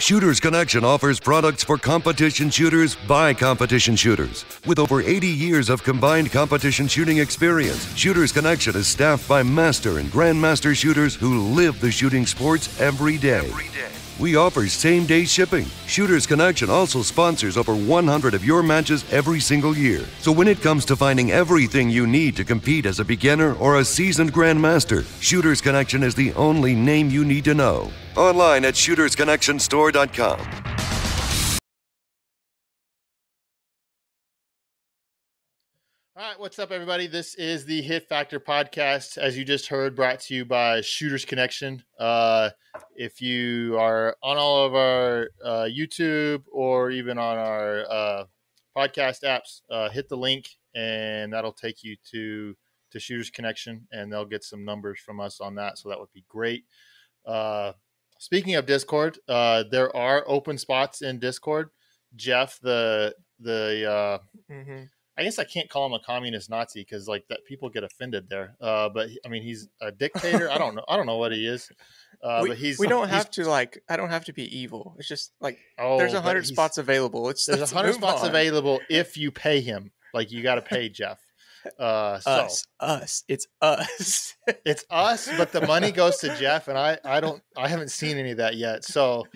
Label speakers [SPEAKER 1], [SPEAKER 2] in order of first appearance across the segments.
[SPEAKER 1] Shooters Connection offers products for competition shooters by competition shooters. With over 80 years of combined competition shooting experience, Shooters Connection is staffed by master and grandmaster shooters who live the shooting sports every day. We offer same-day shipping. Shooters Connection also sponsors over 100 of your matches every single year. So when it comes to finding everything you need to compete as a beginner or a seasoned grandmaster, Shooters Connection is the only name you need to know. Online at shootersconnectionstore.com.
[SPEAKER 2] All right, what's up, everybody? This is the Hit Factor podcast, as you just heard, brought to you by Shooters Connection. If you are on all of our YouTube or even on our podcast apps, hit the link, and that'll take you to Shooters Connection, and they'll get some numbers from us on that, so that would be great. Speaking of Discord, there are open spots in Discord. Jeff, I guess I can't call him a communist Nazi because like that people get offended there. But I mean, he's a dictator. I don't know what he is. But
[SPEAKER 3] we don't have to I don't have to be evil. It's just like there's 100 spots available. There's
[SPEAKER 2] 100 spots available if you pay him. Like you got to pay Jeff.
[SPEAKER 3] Us. It's us.
[SPEAKER 2] It's us, but the money goes to Jeff, and I haven't seen any of that yet. So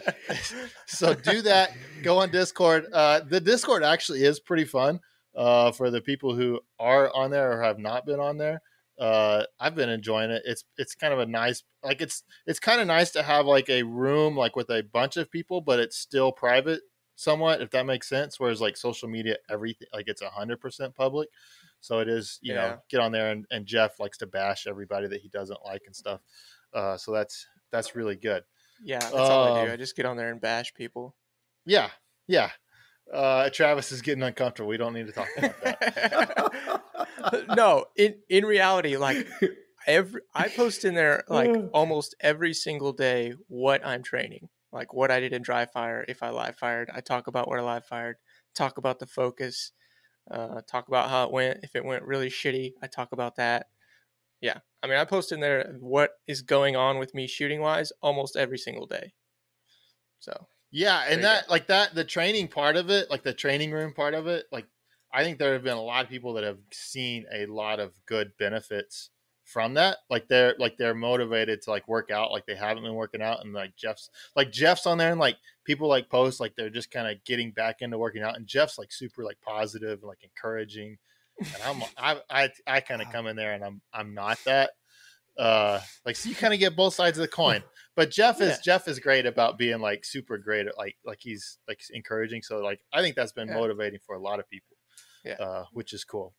[SPEAKER 2] do that. Go on Discord. The Discord actually is pretty fun. For the people who are on there or have not been on there, I've been enjoying it. It's kind of a nice, like it's kind of nice to have like a room like with a bunch of people, but it's still private somewhat, if that makes sense. Whereas like social media, everything like it's 100% public. So it is, you know, get on there and Jeff likes to bash everybody that he doesn't like and stuff. So that's really good.
[SPEAKER 3] Yeah, that's all I do. I just get on there and bash people.
[SPEAKER 2] Yeah. Travis is getting uncomfortable. We don't need to talk about that.
[SPEAKER 3] No, in reality, like I post in there like almost every single day what I'm training, like what I did in dry fire. If I live fired, I talk about where I live fired, talk about the focus, talk about how it went. If it went really shitty, I talk about that. Yeah. I mean, I post in there what is going on with me shooting wise almost every single day. So
[SPEAKER 2] yeah, and the training part of it, like the training room part of it, like I think there have been a lot of people that have seen a lot of good benefits from that. Like they're motivated to like work out, like they haven't been working out, and Jeff's on there, and like people like post like they're just kind of getting back into working out, and Jeff's like super like positive and like encouraging, and I kind of come in there and I'm not that. Like so you kind of get both sides of the coin, but Jeff is great about being like super great at like he's like encouraging. So like I think that's been motivating for a lot of people, which is cool.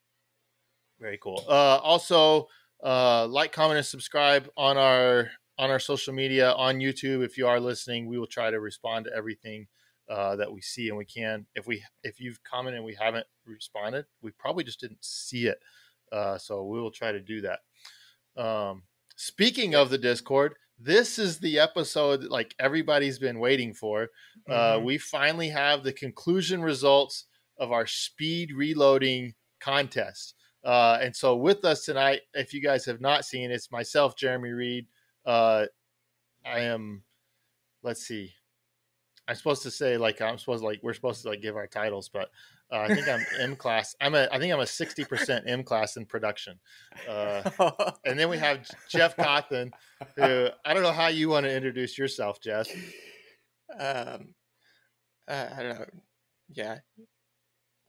[SPEAKER 2] Very cool. Also, like, comment, and subscribe on our social media on YouTube. If you are listening, we will try to respond to everything that we see, and we can. If you've commented and we haven't responded, we probably just didn't see it. So we will try to do that. Speaking of the Discord, this is the episode that, like, everybody's been waiting for. We finally have the conclusion results of our speed reloading contest. And so with us tonight, if you guys have not seen, it's myself, Jeremy Reid. Let's see. I'm supposed to say we're supposed to like give our titles, but I think I'm M class. I think I'm a 60% M class in production. And then we have Jeff Cawthon, who I don't know how you want to introduce yourself, Jeff.
[SPEAKER 3] I don't know. Yeah.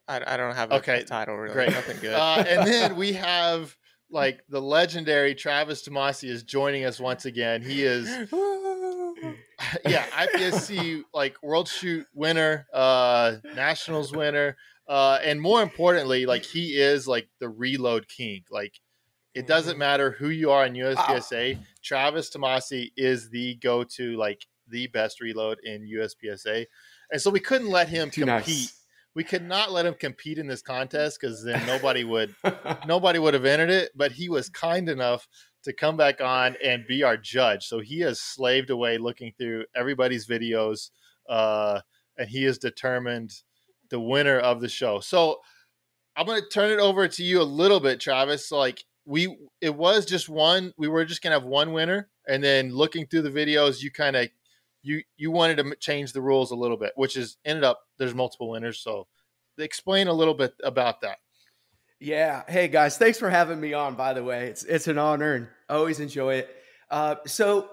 [SPEAKER 3] I don't have a title really. Great. Nothing good.
[SPEAKER 2] And then we have like the legendary Travis Tomasie is joining us once again. He is IPSC like World Shoot winner, Nationals winner, and more importantly, like he is like the reload king. Like it doesn't matter who you are in USPSA, Travis Tomasie is the go-to, like the best reload in USPSA, and so we couldn't let him compete. Nice. We could not let him compete in this contest because then nobody would have entered it. But he was kind enough to come back on and be our judge. So he has slaved away looking through everybody's videos, and he has determined the winner of the show. So I'm going to turn it over to you a little bit, Travis. So like it was just one. We were just going to have one winner, and then looking through the videos, you kind of you wanted to change the rules a little bit, which is ended up there's multiple winners. So explain a little bit about that.
[SPEAKER 4] Yeah. Hey guys, thanks for having me on, by the way. It's an honor and I always enjoy it. So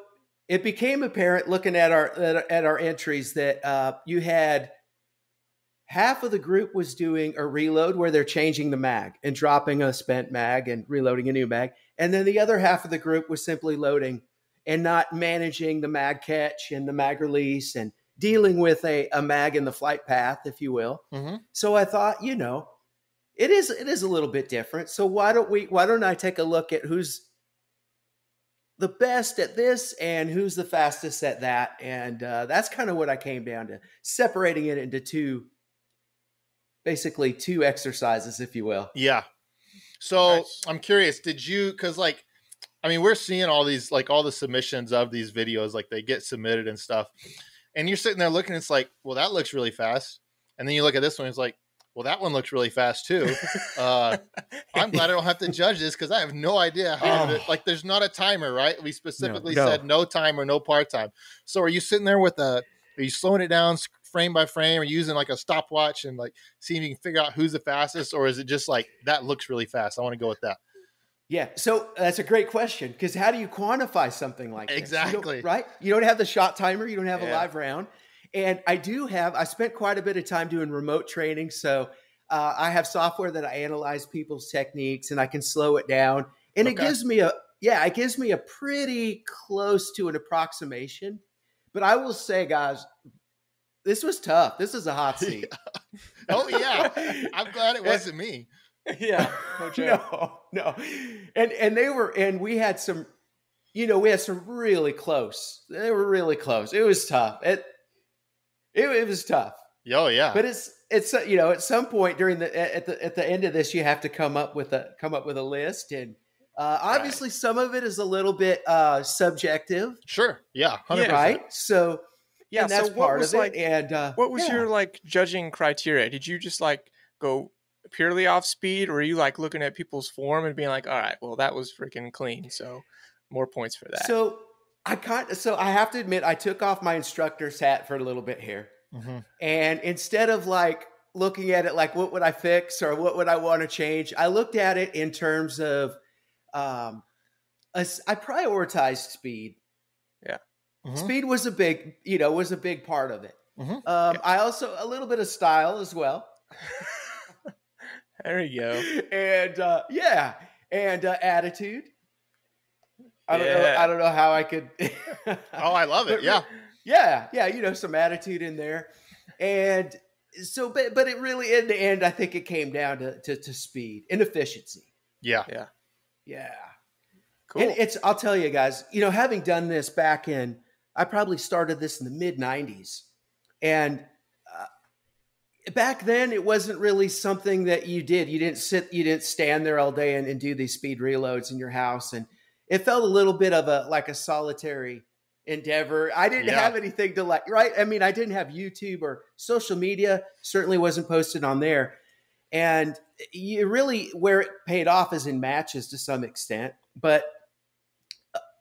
[SPEAKER 4] it became apparent looking at our entries that you had half of the group was doing a reload where they're changing the mag and dropping a spent mag and reloading a new mag. And then the other half of the group was simply loading and not managing the mag catch and the mag release and dealing with a mag in the flight path, if you will.
[SPEAKER 2] Mm-hmm.
[SPEAKER 4] So I thought, it is a little bit different. So why don't I take a look at who's the best at this and who's the fastest at that? And that's kind of what I came down to, separating it into basically two exercises, if you will.
[SPEAKER 2] Yeah. So
[SPEAKER 3] Nice.
[SPEAKER 2] I'm curious, because we're seeing all these, like all the submissions of these videos, like they get submitted and stuff. And you're sitting there looking, it's like, well, that looks really fast. And then you look at this one, it's like, well, that one looks really fast too. I'm glad I don't have to judge this because I have no idea how like there's not a timer, right? We specifically said no timer, no part time. So are you sitting there are you slowing it down frame by frame, or using like a stopwatch and like seeing if you can figure out who's the fastest, or is it just like that looks really fast? I want to go with that.
[SPEAKER 4] Yeah. So that's a great question, because how do you quantify something like this?
[SPEAKER 2] Exactly.
[SPEAKER 4] Right? You don't have the shot timer. You don't have a live round. And I spent quite a bit of time doing remote training. So I have software that I analyze people's techniques and I can slow it down. And it gives me a pretty close to an approximation. But I will say, guys, this was tough. This is a hot seat.
[SPEAKER 2] Oh yeah. I'm glad it wasn't me.
[SPEAKER 4] Yeah. No. And we had some really close. They were really close. It was tough. It was tough.
[SPEAKER 2] Oh yeah.
[SPEAKER 4] But it's at some point during at the end of this, you have to come up with a list, and obviously some of it is a little bit subjective.
[SPEAKER 2] Sure. Yeah. 100%.
[SPEAKER 4] Right. So
[SPEAKER 3] Yeah,
[SPEAKER 4] and that's
[SPEAKER 3] so
[SPEAKER 4] part of it. And
[SPEAKER 3] what was your like judging criteria? Did you just like go purely off speed, or were you like looking at people's form and being like, all right, well, that was freaking clean, so more points for that?
[SPEAKER 4] So I have to admit, I took off my instructor's hat for a little bit here.
[SPEAKER 2] Mm-hmm.
[SPEAKER 4] And instead of like looking at it like what would I fix or what would I want to change, I looked at it in terms of I prioritized speed.
[SPEAKER 3] Yeah.
[SPEAKER 2] Mm-hmm.
[SPEAKER 4] Speed was a big part of it.
[SPEAKER 2] Mm-hmm.
[SPEAKER 4] I also a little bit of style as well.
[SPEAKER 3] There you go.
[SPEAKER 4] And attitude. I don't know how I could.
[SPEAKER 2] Oh, I love it. Yeah.
[SPEAKER 4] Yeah. Some attitude in there. And so, but it really, in the end, I think it came down to speed and efficiency.
[SPEAKER 2] Yeah.
[SPEAKER 4] Yeah.
[SPEAKER 3] Cool.
[SPEAKER 4] And I'll tell you guys, having done this I probably started this in the mid 90s. And back then it wasn't really something that you did. You didn't stand there all day and do these speed reloads in your house. And it felt a little bit of a solitary endeavor. I didn't have anything to right? I mean, I didn't have YouTube or social media, certainly wasn't posted on there. And you really, where it paid off is in matches to some extent. But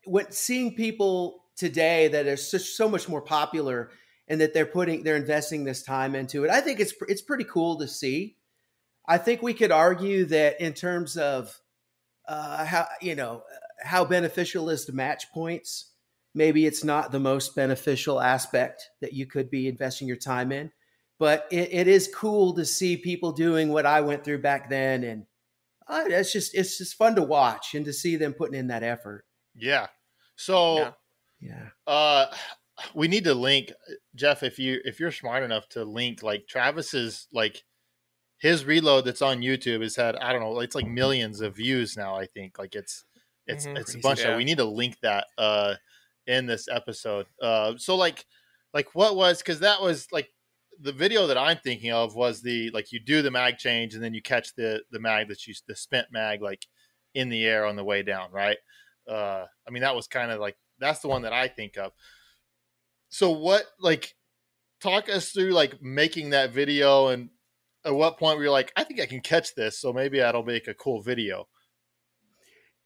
[SPEAKER 4] when seeing people today that are so much more popular and that they're investing this time into it, I think it's pretty cool to see. I think we could argue that in terms of how beneficial is the match points, maybe it's not the most beneficial aspect that you could be investing your time in, but it is cool to see people doing what I went through back then. And it's just fun to watch and to see them putting in that effort.
[SPEAKER 2] Yeah. So, we need to link, Jeff, if you're smart enough to link like Travis's, like his reload that's on YouTube has had, I don't know, it's like millions of views now. I think like it's a bunch of, we need to link that in this episode. So like what was, cause that was like the video that I'm thinking of was like you do the mag change and then you catch the mag the spent mag, like in the air on the way down. Right. That was kind of like, that's the one that I think of. So what, like, talk us through like making that video, and at what point were you like, I think I can catch this, so maybe that'll make a cool video.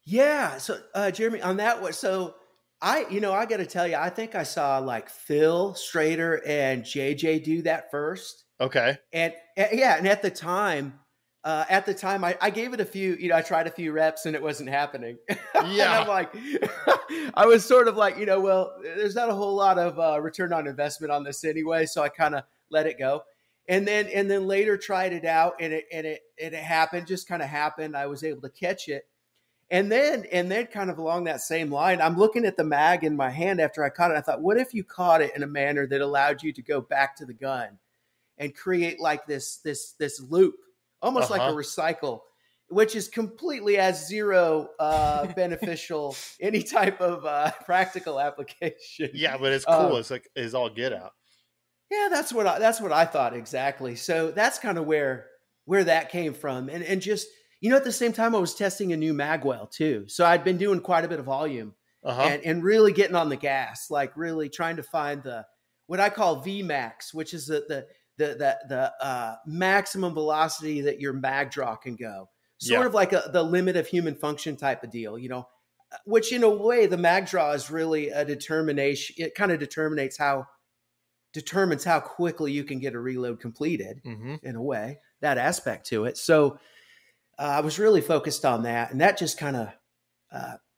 [SPEAKER 4] Yeah. So Jeremy, on that one, so I got to tell you, I think I saw like Phil Strader and JJ do that first.
[SPEAKER 2] Okay.
[SPEAKER 4] And yeah, and at the time, I gave it a few, I tried a few reps and it wasn't happening.
[SPEAKER 2] Yeah.
[SPEAKER 4] And I'm like, I was sort of like, well, there's not a whole lot of return on investment on this anyway. So I kind of let it go. And then later tried it out and it happened, just kind of happened. I was able to catch it. And then kind of along that same line, I'm looking at the mag in my hand after I caught it. I thought, what if you caught it in a manner that allowed you to go back to the gun and create like this loop, almost like a recycle, which is completely as zero beneficial, any type of practical application.
[SPEAKER 2] Yeah, but it's cool. It's all get out.
[SPEAKER 4] Yeah, that's what I thought exactly. So that's kind of where that came from. And just, at the same time I was testing a new magwell too. So I'd been doing quite a bit of volume and really getting on the gas, like really trying to find what I call VMAX, which is the maximum velocity that your mag draw can go. Sort of like the limit of human function type of deal, which in a way the mag draw is really a determination. It kind of determines how quickly you can get a reload completed in a way, that aspect to it. So I was really focused on that, and that just kind of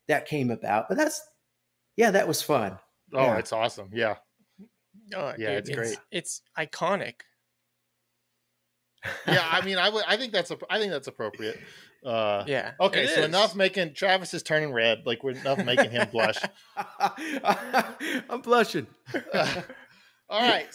[SPEAKER 4] that came about. But that was fun.
[SPEAKER 2] Oh, it's awesome. Yeah.
[SPEAKER 3] Oh,
[SPEAKER 2] yeah,
[SPEAKER 3] dude,
[SPEAKER 2] it's great.
[SPEAKER 3] It's iconic.
[SPEAKER 2] Yeah, I mean, I think that's appropriate.
[SPEAKER 3] Yeah.
[SPEAKER 2] Okay, so enough making Travis is turning red. Like we're enough making him blush.
[SPEAKER 4] I'm blushing.
[SPEAKER 2] All right,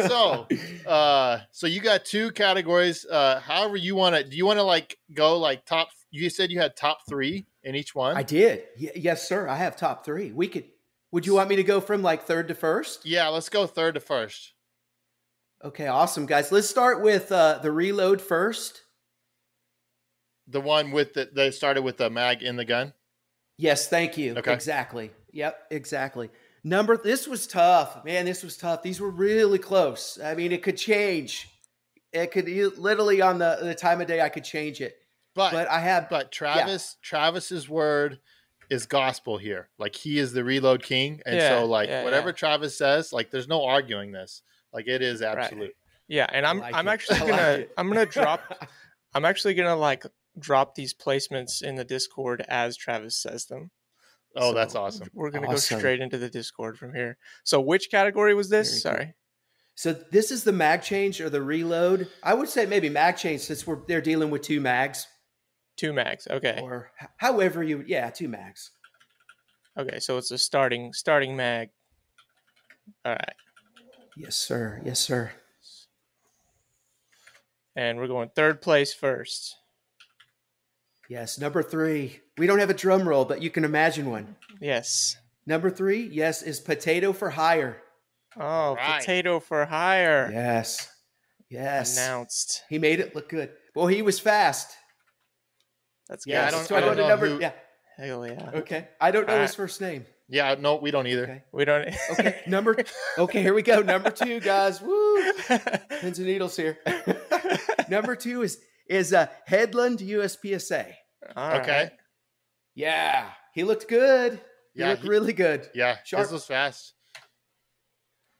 [SPEAKER 2] so you got two categories. However you want to. Do you want to like go like top? You said you had top 3 in each one.
[SPEAKER 4] I did. Yes, sir. I have top 3. Would you want me to go from like third to first?
[SPEAKER 2] Yeah, let's go third to first.
[SPEAKER 4] Okay, awesome, guys. Let's start with the reload first.
[SPEAKER 2] The one with they started with the mag in the gun.
[SPEAKER 4] Yes, thank you.
[SPEAKER 2] Okay.
[SPEAKER 4] Exactly. Yep, exactly. This was tough, man. This was tough. These were really close. I mean, it could change. It could literally on the time of day, I could change it. But
[SPEAKER 2] Travis's word is gospel here. Like he is the reload king. And whatever Travis says, like there's no arguing this. Like it is absolute.
[SPEAKER 3] Right. Yeah. And I'm actually gonna like drop these placements in the Discord as Travis says them.
[SPEAKER 2] Oh, so that's awesome.
[SPEAKER 3] We're going to go straight into the Discord from here. So which category was this? Sorry.
[SPEAKER 4] So this is the mag change or the reload. I would say maybe mag change since they're dealing with 2 mags.
[SPEAKER 3] 2 mags. Okay.
[SPEAKER 4] Or however 2 mags.
[SPEAKER 3] Okay. So it's a starting mag. All right.
[SPEAKER 4] Yes, sir. Yes, sir.
[SPEAKER 3] And we're going third place first.
[SPEAKER 4] Yes, number 3. We don't have a drum roll, but you can imagine one.
[SPEAKER 3] Yes.
[SPEAKER 4] Number 3, yes, is Potato for Hire.
[SPEAKER 3] Oh, right. Potato for Hire.
[SPEAKER 4] Yes.
[SPEAKER 3] Announced.
[SPEAKER 4] He made it look good. Well, he was fast.
[SPEAKER 3] That's good.
[SPEAKER 2] Yeah, I don't know who...
[SPEAKER 4] Yeah.
[SPEAKER 3] Hell yeah.
[SPEAKER 4] Okay. I don't know his first name.
[SPEAKER 2] Yeah, no, we don't either.
[SPEAKER 3] Okay. We don't.
[SPEAKER 4] Okay, here we go. Number 2, guys. Woo! Pins and needles here. Number 2 is Headland USPSA.
[SPEAKER 2] Okay.
[SPEAKER 3] Right.
[SPEAKER 4] Yeah. He looked good. He looked really good.
[SPEAKER 2] Yeah.
[SPEAKER 4] Sharp.
[SPEAKER 2] This was fast.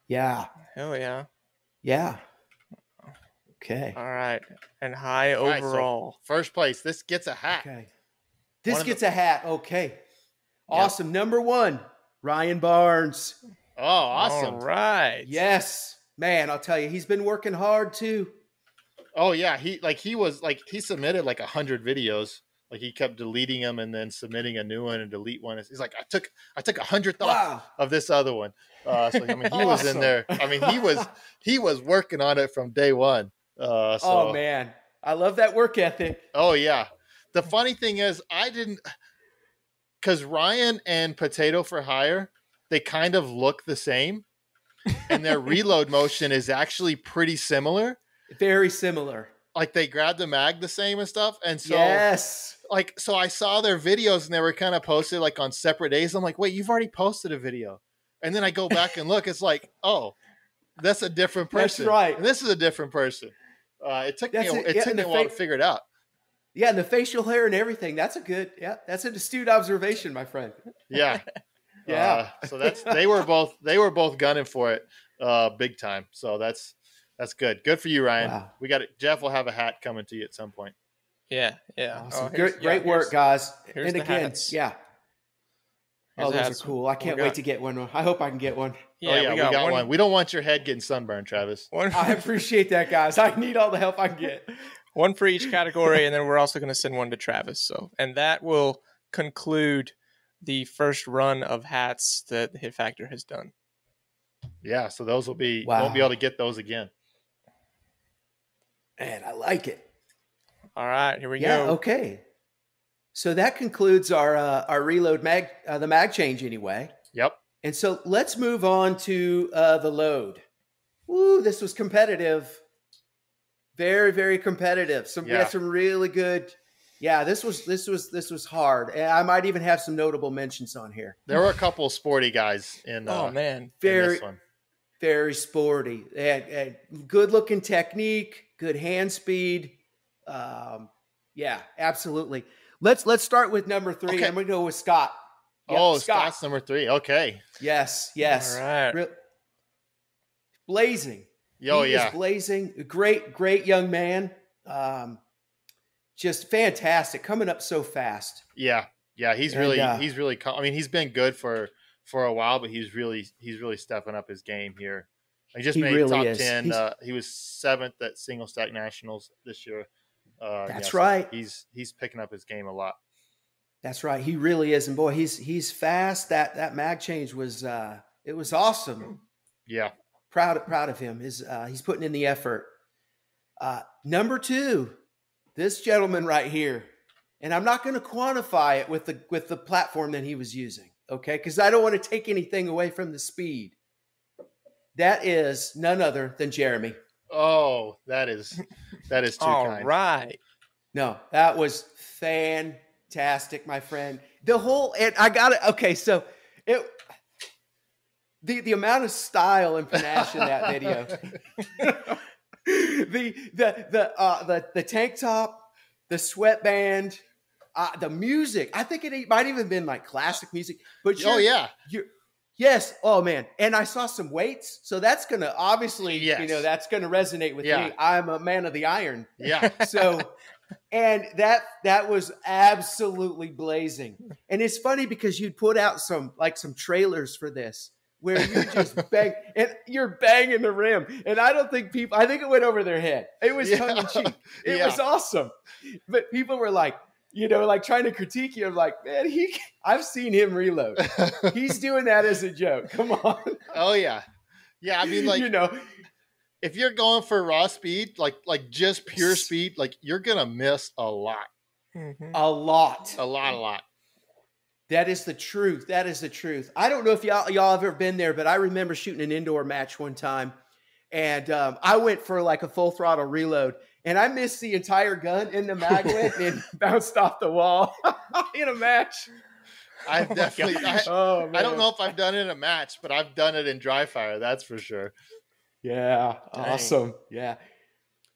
[SPEAKER 4] Yeah.
[SPEAKER 3] Hell yeah.
[SPEAKER 4] Yeah. Okay.
[SPEAKER 3] All right. And high overall.
[SPEAKER 2] So first place. This gets a hat.
[SPEAKER 4] Okay. This gets a hat. Okay. Awesome. Yep. Number 1, Ryan Barnes.
[SPEAKER 2] Oh, awesome.
[SPEAKER 3] All right.
[SPEAKER 4] Yes. Man, I'll tell you, he's been working hard too.
[SPEAKER 2] Oh yeah. He submitted like 100 videos. Like he kept deleting them and then submitting a new one and delete one. He's like, I took 100 thoughts of this other one. So I mean, he was in there. I mean, he was working on it from day one.
[SPEAKER 4] Oh man, I love that work ethic.
[SPEAKER 2] Oh yeah. The funny thing is, because Ryan and Potato for Hire, they kind of look the same, and their reload motion is actually pretty similar.
[SPEAKER 4] Very similar.
[SPEAKER 2] Like they grabbed the mag the same and stuff, and so so I saw their videos and they were kind of posted like on separate days. I'm like, wait, you've already posted a video, and then I go back and look. It's like, oh, that's a different person.
[SPEAKER 4] That's right.
[SPEAKER 2] And this is a different person. It took me a while to figure it out.
[SPEAKER 4] Yeah, and the facial hair and everything. That's an astute observation, my friend.
[SPEAKER 2] Yeah.
[SPEAKER 4] Yeah.
[SPEAKER 2] So they were both gunning for it big time. So that's good. Good for you, Ryan.
[SPEAKER 4] Wow.
[SPEAKER 2] We got it. Jeff will have a hat coming to you at some point.
[SPEAKER 3] Yeah. Yeah.
[SPEAKER 4] Awesome.
[SPEAKER 3] Oh,
[SPEAKER 4] Great work, guys.
[SPEAKER 3] Here's
[SPEAKER 4] And
[SPEAKER 3] the
[SPEAKER 4] again,
[SPEAKER 3] hats.
[SPEAKER 4] yeah.
[SPEAKER 3] Here's the
[SPEAKER 4] Those
[SPEAKER 3] hats.
[SPEAKER 4] are cool. I can't wait to get one. I hope I can get one.
[SPEAKER 2] Yeah, we got one. We don't want your head getting sunburned, Travis.
[SPEAKER 4] I appreciate that, guys. I need all the help I can get.
[SPEAKER 3] One for each category, and then we're also going to send one to Travis. So, and that will conclude the first run of hats that Hit Factor has done.
[SPEAKER 2] Yeah, so those will be
[SPEAKER 4] Wow.
[SPEAKER 2] won't be able to get those again.
[SPEAKER 4] Man, I like it.
[SPEAKER 3] All right, here we
[SPEAKER 4] Yeah,
[SPEAKER 3] go.
[SPEAKER 4] okay. So that concludes our reload mag, the mag change anyway.
[SPEAKER 2] Yep.
[SPEAKER 4] And so let's move on to the load. Woo, this was competitive. Very, very competitive. We had some really good. Yeah, this was hard. And I might even have some notable mentions on here.
[SPEAKER 2] There were a couple of sporty guys in
[SPEAKER 3] Oh man,
[SPEAKER 2] in this one.
[SPEAKER 4] Very sporty. They had good looking technique, good hand speed. Yeah, absolutely. Let's start with number 3.
[SPEAKER 2] Okay.
[SPEAKER 4] I'm gonna go with Scott. Yep,
[SPEAKER 2] Scott's number 3. Okay.
[SPEAKER 4] Yes.
[SPEAKER 3] All right.
[SPEAKER 4] Blazing. He is blazing. Great young man. Just fantastic. Coming up so fast.
[SPEAKER 2] Yeah. He's really. I mean, he's been good for a while, but he's really stepping up his game here. He just made
[SPEAKER 4] really
[SPEAKER 2] top
[SPEAKER 4] is.
[SPEAKER 2] 10. He was 7th at single stack nationals this year.
[SPEAKER 4] That's right.
[SPEAKER 2] So he's picking up his game a lot.
[SPEAKER 4] That's right. He really is, and boy, he's fast. That mag change was it was awesome.
[SPEAKER 2] Yeah.
[SPEAKER 4] Proud of him. He's putting in the effort. Number 2, this gentleman right here, and I'm not going to quantify it with the platform that he was using, okay? Because I don't want to take anything away from the speed. That is none other than Jeremy.
[SPEAKER 2] Oh, that is too
[SPEAKER 3] All
[SPEAKER 2] kind.
[SPEAKER 3] right.
[SPEAKER 4] No, that was fantastic, my friend. And I got it. Okay, so the amount of style and panache in that video. the tank top, the sweatband, the music. I think it might even been like classic music. But yes. Oh man. And I saw some weights, so that's gonna obviously, that's gonna resonate with me. I'm a man of the iron.
[SPEAKER 2] Yeah.
[SPEAKER 4] So, and that was absolutely blazing. And it's funny because you'd put out some trailers for this where you just bang and you're banging the rim. And I think it went over their head. It was tongue in cheek. It was awesome. But people were like, trying to critique you. I'm like, man, I've seen him reload. He's doing that as a joke. Come on.
[SPEAKER 2] Oh yeah. Yeah. I mean, if you're going for raw speed, like just pure speed, you're going to miss a lot.
[SPEAKER 3] Mm-hmm.
[SPEAKER 4] A lot. That is the truth. I don't know if y'all have ever been there, but I remember shooting an indoor match one time, and I went for a full throttle reload, and I missed the entire gun, and the mag went and bounced off the wall in a match.
[SPEAKER 2] I've definitely. I don't know if I've done it in a match, but I've done it in dry fire. That's for sure.
[SPEAKER 4] Yeah, awesome. Yeah.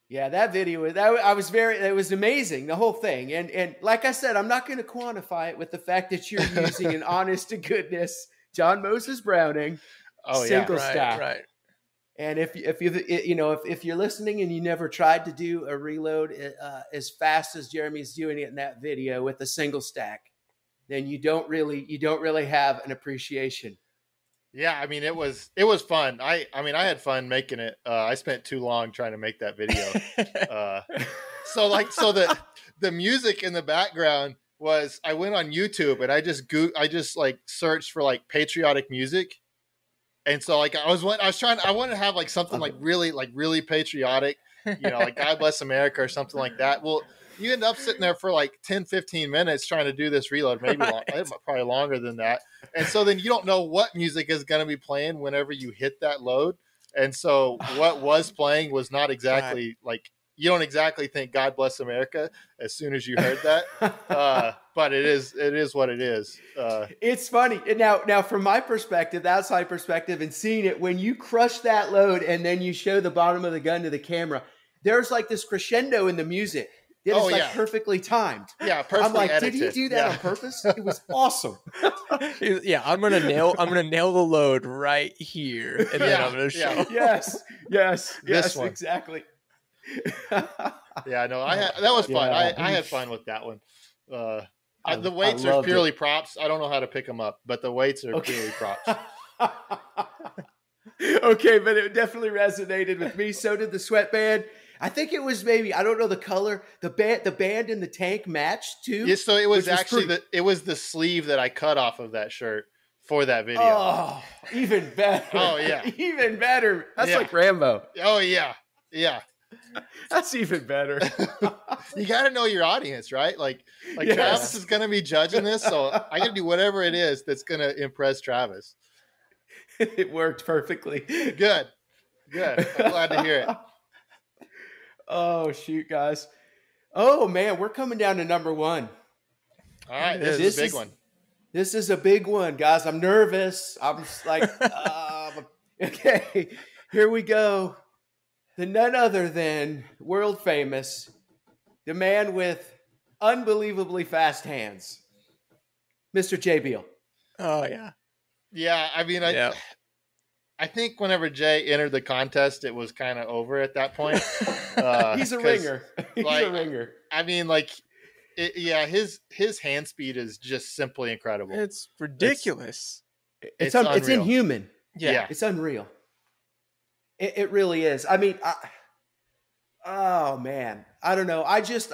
[SPEAKER 4] Yeah, that video, it was amazing, the whole thing. And like I said, I'm not going to quantify it with the fact that you're using an honest to goodness John Moses Browning single stack.
[SPEAKER 3] Right.
[SPEAKER 4] And if you're listening and you never tried to do a reload as fast as Jeremy's doing it in that video with a single stack, then you don't really have an appreciation.
[SPEAKER 2] Yeah, I mean it was fun. I had fun making it. I spent too long trying to make that video. So the music in the background was, I went on YouTube and I just searched for patriotic music. And so I wanted to have something really patriotic, God Bless America or something like that. Well, you end up sitting there for 10, 15 minutes trying to do this reload, maybe probably longer than that. And so then you don't know what music is going to be playing whenever you hit that load. And so what was playing was not exactly you don't exactly think God Bless America as soon as you heard that. But it is what it is.
[SPEAKER 4] It's funny. Now from my perspective, the outside perspective, and seeing it, when you crush that load and then you show the bottom of the gun to the camera, there's this crescendo in the music. It is
[SPEAKER 2] yeah.
[SPEAKER 4] perfectly timed.
[SPEAKER 2] Yeah, perfectly
[SPEAKER 4] I'm like,
[SPEAKER 2] edited.
[SPEAKER 4] did he do that on purpose? It was awesome.
[SPEAKER 3] Yeah, I'm gonna nail the load right here, and then I'm gonna show.
[SPEAKER 4] Yes,
[SPEAKER 2] one.
[SPEAKER 4] exactly.
[SPEAKER 2] Yeah, no, that was fun.
[SPEAKER 4] Yeah.
[SPEAKER 2] I had fun with that one. The
[SPEAKER 4] I
[SPEAKER 2] weights are
[SPEAKER 4] loved
[SPEAKER 2] purely
[SPEAKER 4] it.
[SPEAKER 2] props. I don't know how to pick them up, but the weights are purely props.
[SPEAKER 4] Okay, but it definitely resonated with me. So did the sweatband. I think it was maybe, I don't know the color. The band and the tank matched too.
[SPEAKER 2] Yeah, so it was
[SPEAKER 4] actually
[SPEAKER 2] it was the sleeve that I cut off of that shirt for that video.
[SPEAKER 4] Oh, even better.
[SPEAKER 2] Oh yeah,
[SPEAKER 4] even better. That's like Rambo.
[SPEAKER 2] Oh yeah, yeah.
[SPEAKER 4] That's even better.
[SPEAKER 2] You got to know your audience, right? Like
[SPEAKER 4] Yes.
[SPEAKER 2] Travis is going to be judging this, so I got to do whatever it is that's going to impress Travis.
[SPEAKER 4] It worked perfectly.
[SPEAKER 2] Good. I'm glad to hear it.
[SPEAKER 4] Oh, shoot, guys. Oh, man, we're coming down to number one.
[SPEAKER 2] All right, this is a big one.
[SPEAKER 4] This is a big one, guys. I'm nervous. I'm just like, okay, here we go. The none other than world famous, the man with unbelievably fast hands, Mr. J. Beal.
[SPEAKER 3] Oh, yeah.
[SPEAKER 2] Yeah, I mean, I think whenever Jay entered the contest, it was kind of over at that point.
[SPEAKER 4] He's a ringer. He's a ringer.
[SPEAKER 2] I mean, his hand speed is just simply incredible.
[SPEAKER 3] It's ridiculous.
[SPEAKER 4] It's inhuman.
[SPEAKER 3] Yeah.
[SPEAKER 4] It's unreal. It really is. I mean, oh man, I don't know. It's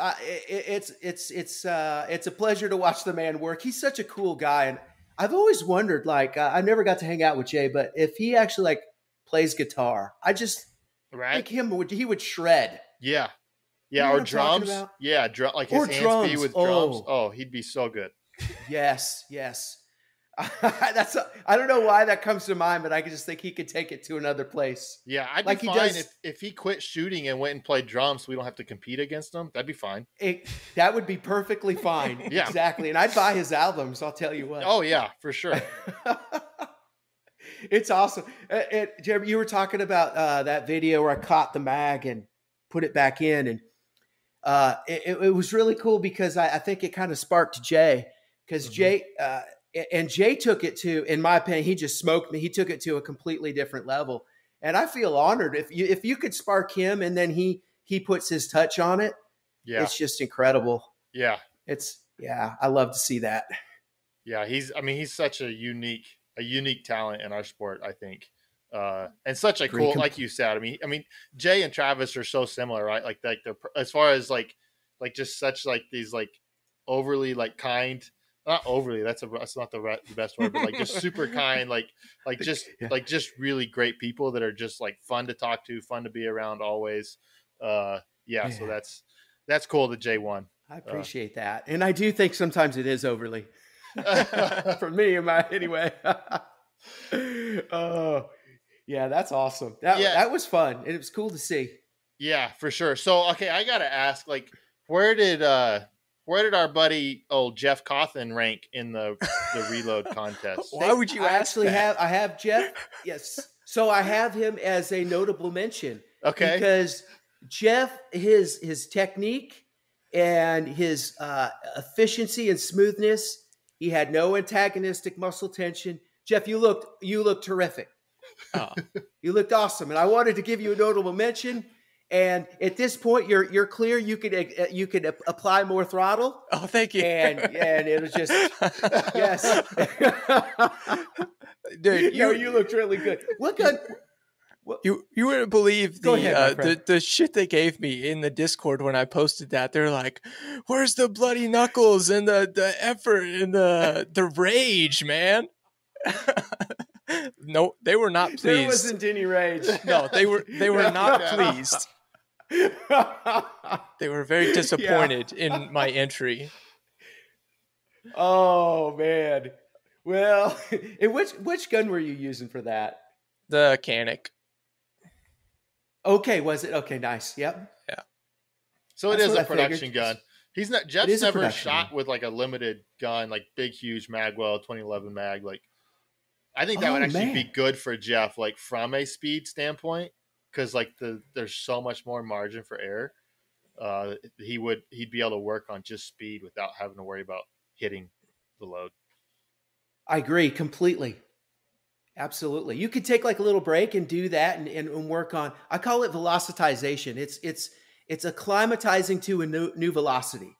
[SPEAKER 4] a pleasure to watch the man work. He's such a cool guy, and I've always wondered, like, I never got to hang out with Jay, but if he actually like plays guitar, I just think he would shred.
[SPEAKER 2] Yeah,
[SPEAKER 4] You know
[SPEAKER 2] or
[SPEAKER 4] what I'm talking
[SPEAKER 2] drums.
[SPEAKER 4] about?
[SPEAKER 2] Yeah, like his hand speed with drums. Oh, he'd be so good.
[SPEAKER 4] Yes. I don't know why that comes to mind, but I just think he could take it to another place.
[SPEAKER 2] Yeah, I'd be fine if he quit shooting and went and played drums. So we don't have to compete against him. That'd be fine.
[SPEAKER 4] That would be perfectly fine.
[SPEAKER 2] Yeah,
[SPEAKER 4] exactly. And I'd buy his albums. I'll tell you what.
[SPEAKER 2] Oh yeah, for sure.
[SPEAKER 4] It's awesome. Jeremy, you were talking about that video where I caught the mag and put it back in, and it was really cool because I think it kind of sparked Jay, because Jay took it to, in my opinion, he just smoked me. He took it to a completely different level, and I feel honored if you could spark him and then he puts his touch on it. Yeah, it's just incredible.
[SPEAKER 2] Yeah,
[SPEAKER 4] I love to see that.
[SPEAKER 2] Yeah, he's such a unique talent in our sport, I think. And such a cool, like you said, I mean, Jay and Travis are so similar, right? Like they're, as far as like just such like these like overly like kind, not overly, that's not the best word, but like just super kind, like just really great people that are just like fun to talk to, fun to be around always. So that's cool that Jay won.
[SPEAKER 4] I appreciate that. And I do think sometimes it is overly for me anyway. Oh, yeah, that's awesome. That was fun. It was cool to see.
[SPEAKER 2] Yeah, for sure. So, okay, I got to ask, like, where did our buddy Jeff Cawthon rank in the reload contest?
[SPEAKER 3] Why would you ask that?
[SPEAKER 4] I have Jeff. Yes. So I have him as a notable mention.
[SPEAKER 2] Okay.
[SPEAKER 4] Because Jeff, his technique and his efficiency and smoothness, he had no antagonistic muscle tension. Jeff, you looked terrific.
[SPEAKER 3] Oh.
[SPEAKER 4] You looked awesome, and I wanted to give you a notable mention. And at this point, you're clear. You could apply more throttle.
[SPEAKER 3] Oh, thank you.
[SPEAKER 4] And it was just yes,
[SPEAKER 3] dude.
[SPEAKER 4] You looked really good. What gun?
[SPEAKER 3] You wouldn't believe the shit they gave me in the Discord when I posted that. They're like, "Where's the bloody knuckles and the effort and the rage, man?" No, they were not pleased.
[SPEAKER 4] There wasn't any rage.
[SPEAKER 3] No, they were not pleased. They were very disappointed in my entry.
[SPEAKER 4] Oh man. Well, which gun were you using for that?
[SPEAKER 3] The Canic.
[SPEAKER 4] Okay, was it? Okay, nice. Yep.
[SPEAKER 3] Yeah.
[SPEAKER 2] So it is a production gun. Jeff's never shot with like a limited gun, like big, huge Magwell 2011 mag. Like, I think that would actually be good for Jeff, like from a speed standpoint, because like there's so much more margin for error. he'd be able to work on just speed without having to worry about hitting the load.
[SPEAKER 4] I agree completely. Absolutely. You could take like a little break and do that and work on, I call it velocitization. It's acclimatizing to a new velocity.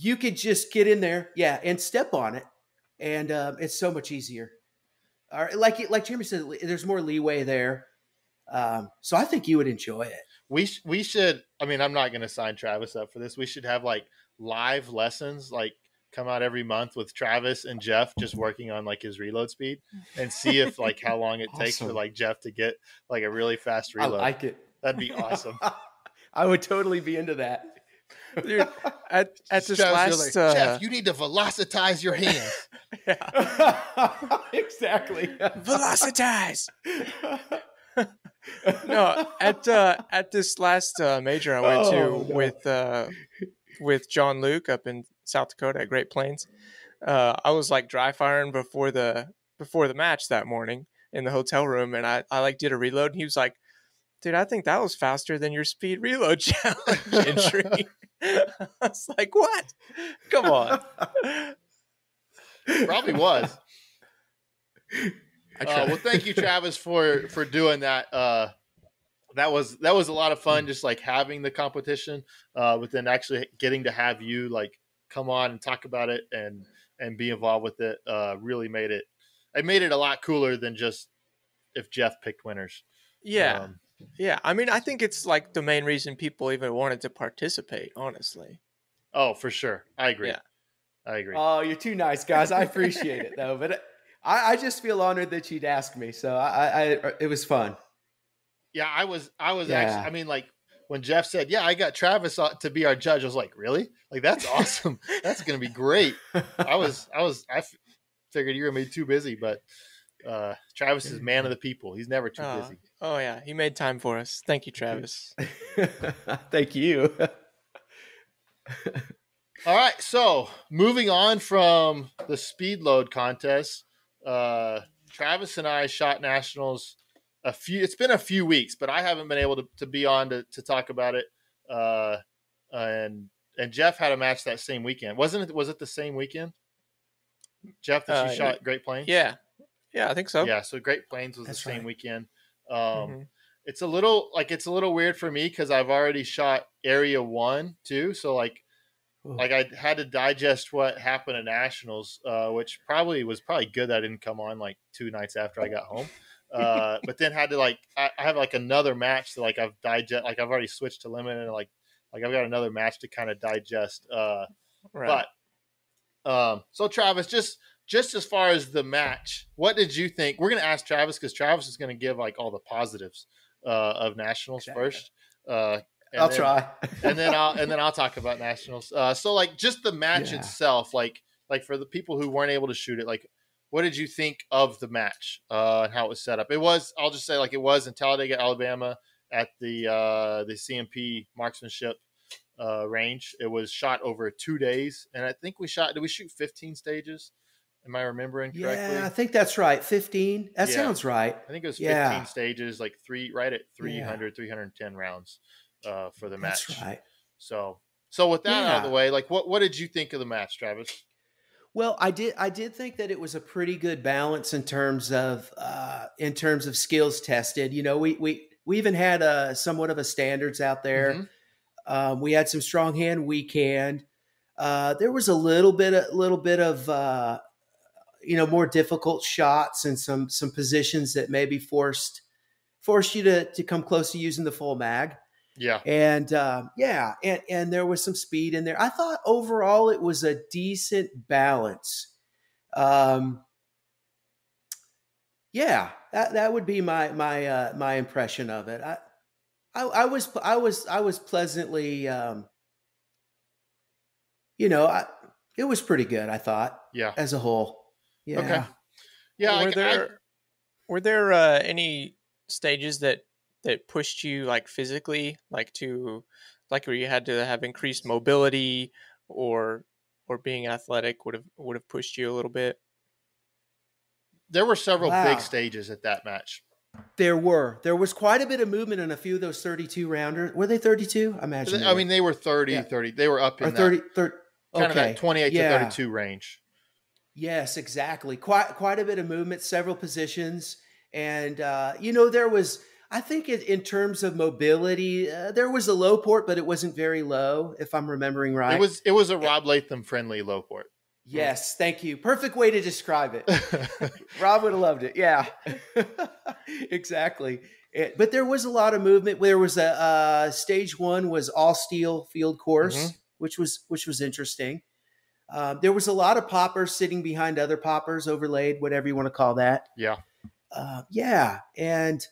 [SPEAKER 4] You could just get in there, and step on it. And it's so much easier. Like Jeremy said, there's more leeway there. So I think you would enjoy it.
[SPEAKER 2] We should, I mean, I'm not going to sign Travis up for this. We should have like live lessons, like come out every month with Travis and Jeff just working on like his reload speed and see if like how long it takes for like Jeff to get like a really fast reload.
[SPEAKER 4] I like it.
[SPEAKER 2] That'd be awesome.
[SPEAKER 4] I would totally be into that.
[SPEAKER 3] Dude, at this last
[SPEAKER 2] like, Jeff, you need to velocitize your hands.
[SPEAKER 4] Exactly.
[SPEAKER 3] Velocitize. No, at this last major I went with John Luke up in South Dakota at Great Plains, I was like dry firing before the match that morning in the hotel room, and I like did a reload, and he was like, "Dude, I think that was faster than your speed reload challenge entry." I was like, "What? Come on."
[SPEAKER 2] Probably was. Well, thank you, Travis, for doing that. That was a lot of fun, just like having the competition, but then actually getting to have you like come on and talk about it and be involved with it. Really made it a lot cooler than just if Jeff picked winners.
[SPEAKER 3] Yeah. Yeah. I mean, I think it's like the main reason people even wanted to participate, honestly.
[SPEAKER 2] Oh, for sure. I agree.
[SPEAKER 3] Yeah.
[SPEAKER 2] I agree.
[SPEAKER 4] Oh, you're too nice, guys. I appreciate it though, but I just feel honored that you'd ask me. So it was fun.
[SPEAKER 2] Yeah, I was actually, I mean, like when Jeff said, "Yeah, I got Travis to be our judge," I was like, "Really? Like that's awesome. That's going to be great." I figured you were going to be too busy, but Travis is man of the people. He's never too busy.
[SPEAKER 3] Oh yeah, he made time for us. Thank you, Travis.
[SPEAKER 4] Thank you.
[SPEAKER 2] All right, so moving on from the Speedload contest, Travis and I shot nationals it's been a few weeks, but I haven't been able to be on to talk about it. And Jeff had a match that same weekend. Was it the same weekend? Jeff, that you shot Great Plains?
[SPEAKER 3] Yeah, I think so.
[SPEAKER 2] Yeah, so Great Plains was the same
[SPEAKER 4] right.
[SPEAKER 2] weekend. It's a little weird for me because I've already shot Area 1 too. So like I had to digest what happened at nationals, which was probably good that I didn't come on like 2 nights after I got home. But then had to I have like another match that like I've already switched to limited, and like I've got another match to kind of digest.
[SPEAKER 3] Right.
[SPEAKER 2] But so Travis, just as far as the match, what did you think? We're gonna ask Travis because Travis is gonna give like all the positives of nationals first.
[SPEAKER 4] I'll try,
[SPEAKER 2] and then I'll talk about nationals. So like just the match itself, like for the people who weren't able to shoot it, like what did you think of the match and how it was set up? I'll just say like it was in Talladega, Alabama at the CMP marksmanship range. It was shot over 2 days, and I think did we shoot 15 stages? Am I remembering correctly?
[SPEAKER 4] Yeah, I think that's right. 15. That sounds right.
[SPEAKER 2] I think it was 15 stages, like right at 300, 310 rounds for the match.
[SPEAKER 4] That's right.
[SPEAKER 2] So with that out of the way, like what did you think of the match, Travis?
[SPEAKER 4] Well, I did think that it was a pretty good balance in terms of skills tested. You know, we even had somewhat of a standards out there. Mm-hmm. We had some strong hand weekend. There was a little bit of more difficult shots and some positions that maybe forced you to come close to using the full mag.
[SPEAKER 2] Yeah.
[SPEAKER 4] And and there was some speed in there. I thought overall it was a decent balance. That would be my impression of it. I was pleasantly it was pretty good, I thought.
[SPEAKER 2] Yeah.
[SPEAKER 4] As a whole. Yeah.
[SPEAKER 2] Okay. Yeah.
[SPEAKER 3] Were there any stages that pushed you like physically, like where you had to have increased mobility or being athletic would have pushed you a little bit?
[SPEAKER 2] There were several big stages at that match.
[SPEAKER 4] There was quite a bit of movement in a few of those 32 rounders. Were they 32? I imagine.
[SPEAKER 2] I mean, they were 30,
[SPEAKER 4] Yeah.
[SPEAKER 2] 30. They were up in
[SPEAKER 4] 30,
[SPEAKER 2] that,
[SPEAKER 4] 30
[SPEAKER 2] kind of
[SPEAKER 4] okay.
[SPEAKER 2] that 28 to 32 range.
[SPEAKER 4] Yes, exactly. Quite a bit of movement, several positions. And, there was, I think in terms of mobility, there was a low port, but it wasn't very low, if I'm remembering right.
[SPEAKER 2] It was a Rob Latham friendly low port.
[SPEAKER 4] Yes, thank you. Perfect way to describe it. Rob would have loved it. Yeah, exactly. But there was a lot of movement. There was stage one was all steel field course, which was interesting. There was a lot of poppers sitting behind other poppers, overlaid, whatever you want to call that.
[SPEAKER 2] Yeah.
[SPEAKER 4] And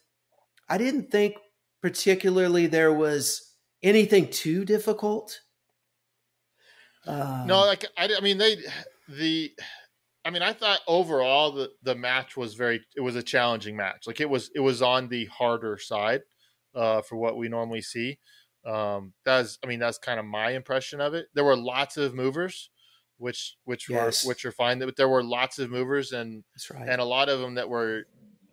[SPEAKER 4] I didn't think particularly there was anything too difficult.
[SPEAKER 2] No, I thought overall the match was it was a challenging match. Like it was on the harder side for what we normally see. That's kind of my impression of it. There were lots of movers, which are fine. But there were lots of movers, and
[SPEAKER 4] that's right.
[SPEAKER 2] And a lot of them that were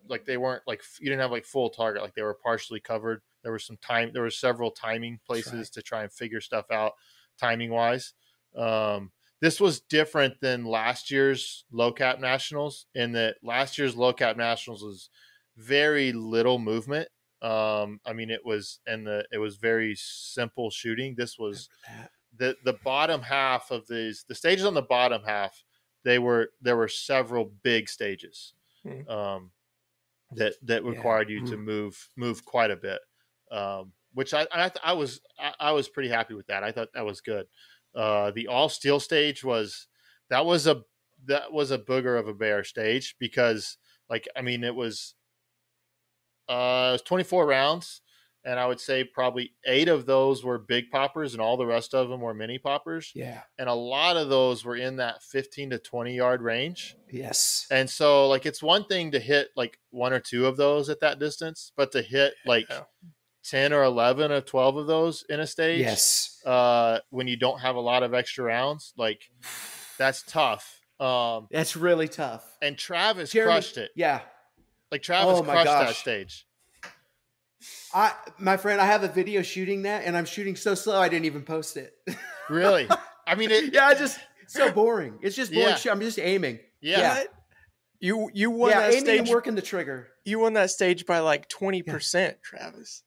[SPEAKER 2] like, they weren't like, you didn't have like full target, like they were partially covered. There was several timing places to try and figure stuff out timing wise. This was different than last year's low cap nationals, in that last year's low cap nationals was very little movement. It was very simple shooting. This was the bottom half of the stages on the bottom half. There were several big stages, that required you to move quite a bit. Which I was pretty happy with that. I thought that was good. The all steel stage was a booger of a bear stage, because it was 24 rounds, and I would say probably 8 of those were big poppers and all the rest of them were mini poppers.
[SPEAKER 4] Yeah.
[SPEAKER 2] And a lot of those were in that 15 to 20 yard range.
[SPEAKER 4] Yes.
[SPEAKER 2] And so it's one thing to hit 1 or 2 of those at that distance, but to hit 10 or 11 or 12 of those in a stage.
[SPEAKER 4] Yes.
[SPEAKER 2] When you don't have a lot of extra rounds, that's tough.
[SPEAKER 4] That's really tough.
[SPEAKER 2] And Travis crushed it.
[SPEAKER 4] Yeah.
[SPEAKER 2] Travis crushed that stage.
[SPEAKER 4] My friend, I have a video shooting that, and I'm shooting so slow I didn't even post it.
[SPEAKER 2] Really?
[SPEAKER 4] So boring. It's just boring.
[SPEAKER 2] Yeah.
[SPEAKER 4] I'm just aiming.
[SPEAKER 2] Yeah.
[SPEAKER 3] You won that
[SPEAKER 4] aiming
[SPEAKER 3] stage.
[SPEAKER 4] And working the trigger.
[SPEAKER 3] You won that stage by 20%, Travis.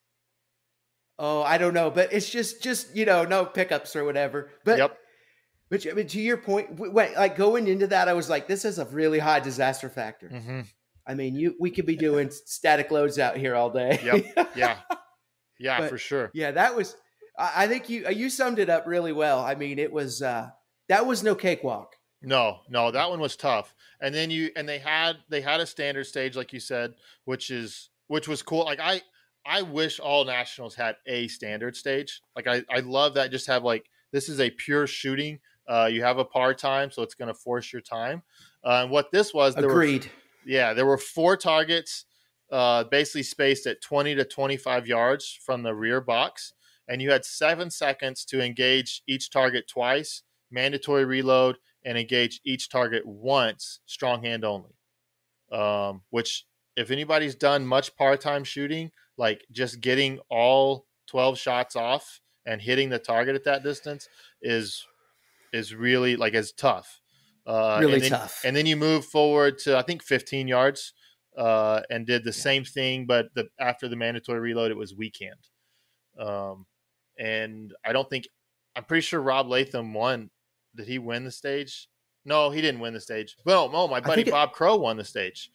[SPEAKER 4] Oh, I don't know, but it's just no pickups or whatever. But
[SPEAKER 2] yep.
[SPEAKER 4] But to your point, going into that, I was like, this is a really high disaster factor.
[SPEAKER 2] Mm-hmm.
[SPEAKER 4] We could be doing static loads out here all day.
[SPEAKER 2] Yep. Yeah, but, for sure.
[SPEAKER 4] Yeah, that was. I think you summed it up really well. It was that was no cakewalk.
[SPEAKER 2] No, that one was tough. And then they had a standard stage, like you said, which was cool. I wish all nationals had a standard stage. I love that. Just have this is a pure shooting. You have a par time, so it's going to force your time. And what this was,
[SPEAKER 4] agreed.
[SPEAKER 2] There were 4 targets, basically spaced at 20 to 25 yards from the rear box, and you had 7 seconds to engage each target twice, mandatory reload, and engage each target once, strong hand only. Which, if anybody's done much par time shooting, just getting all 12 shots off and hitting the target at that distance is really is tough.
[SPEAKER 4] Tough.
[SPEAKER 2] And then you move forward to, I think, 15 yards, and did the same thing, but after the mandatory reload, it was weekend. And I'm pretty sure Rob Latham won. Did he win the stage? No, he didn't win the stage. Well, no, my buddy Bob Crow won the stage.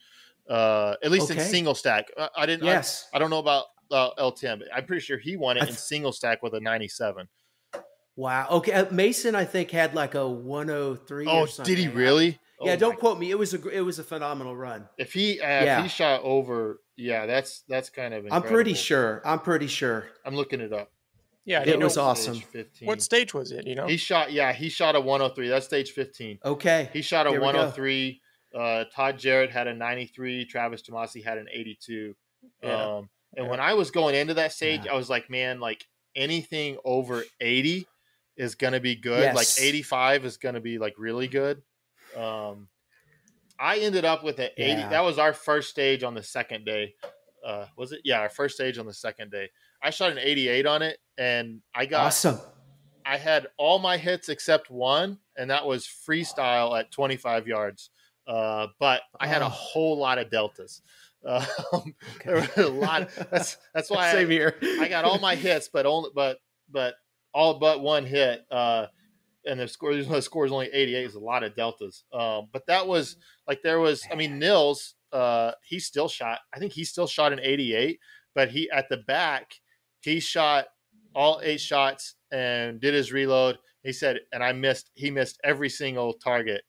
[SPEAKER 2] At least in single stack. I didn't.
[SPEAKER 4] Yes.
[SPEAKER 2] I don't know about L10, but I'm pretty sure he won it in single stack with a 97.
[SPEAKER 4] Wow. Okay. Mason, I think, had a 103.
[SPEAKER 2] Oh,
[SPEAKER 4] or something.
[SPEAKER 2] Did he really?
[SPEAKER 4] Yeah. Don't quote me. It was a phenomenal run.
[SPEAKER 2] If he shot over, that's kind of incredible.
[SPEAKER 4] I'm pretty sure.
[SPEAKER 2] I'm looking it up.
[SPEAKER 3] Yeah,
[SPEAKER 4] it was awesome.
[SPEAKER 3] 15. What stage was it?
[SPEAKER 2] He shot a 103. That's stage 15.
[SPEAKER 4] Okay.
[SPEAKER 2] He shot a 103. Todd Jarrett had a 93. Travis Tomasie had an 82. And when I was going into that stage, I was like, man, anything over 80 is going to be good.
[SPEAKER 4] Yes.
[SPEAKER 2] 85 is going to be really good. I ended up with an 80. That was our first stage on the second day. was it? Yeah, our first stage on the second day. I shot an 88 on it, and
[SPEAKER 4] Awesome.
[SPEAKER 2] I had all my hits except one, and that was freestyle at 25 yards. But I had a whole lot of deltas. There were a lot. That's why
[SPEAKER 4] Same here.
[SPEAKER 2] I got all my hits, but all but one hit. And the score is only 88. Is a lot of deltas. But that was Nils. He still shot. I think he still shot an 88, but he at the back he shot all 8 shots and did his reload. He said, and he missed every single target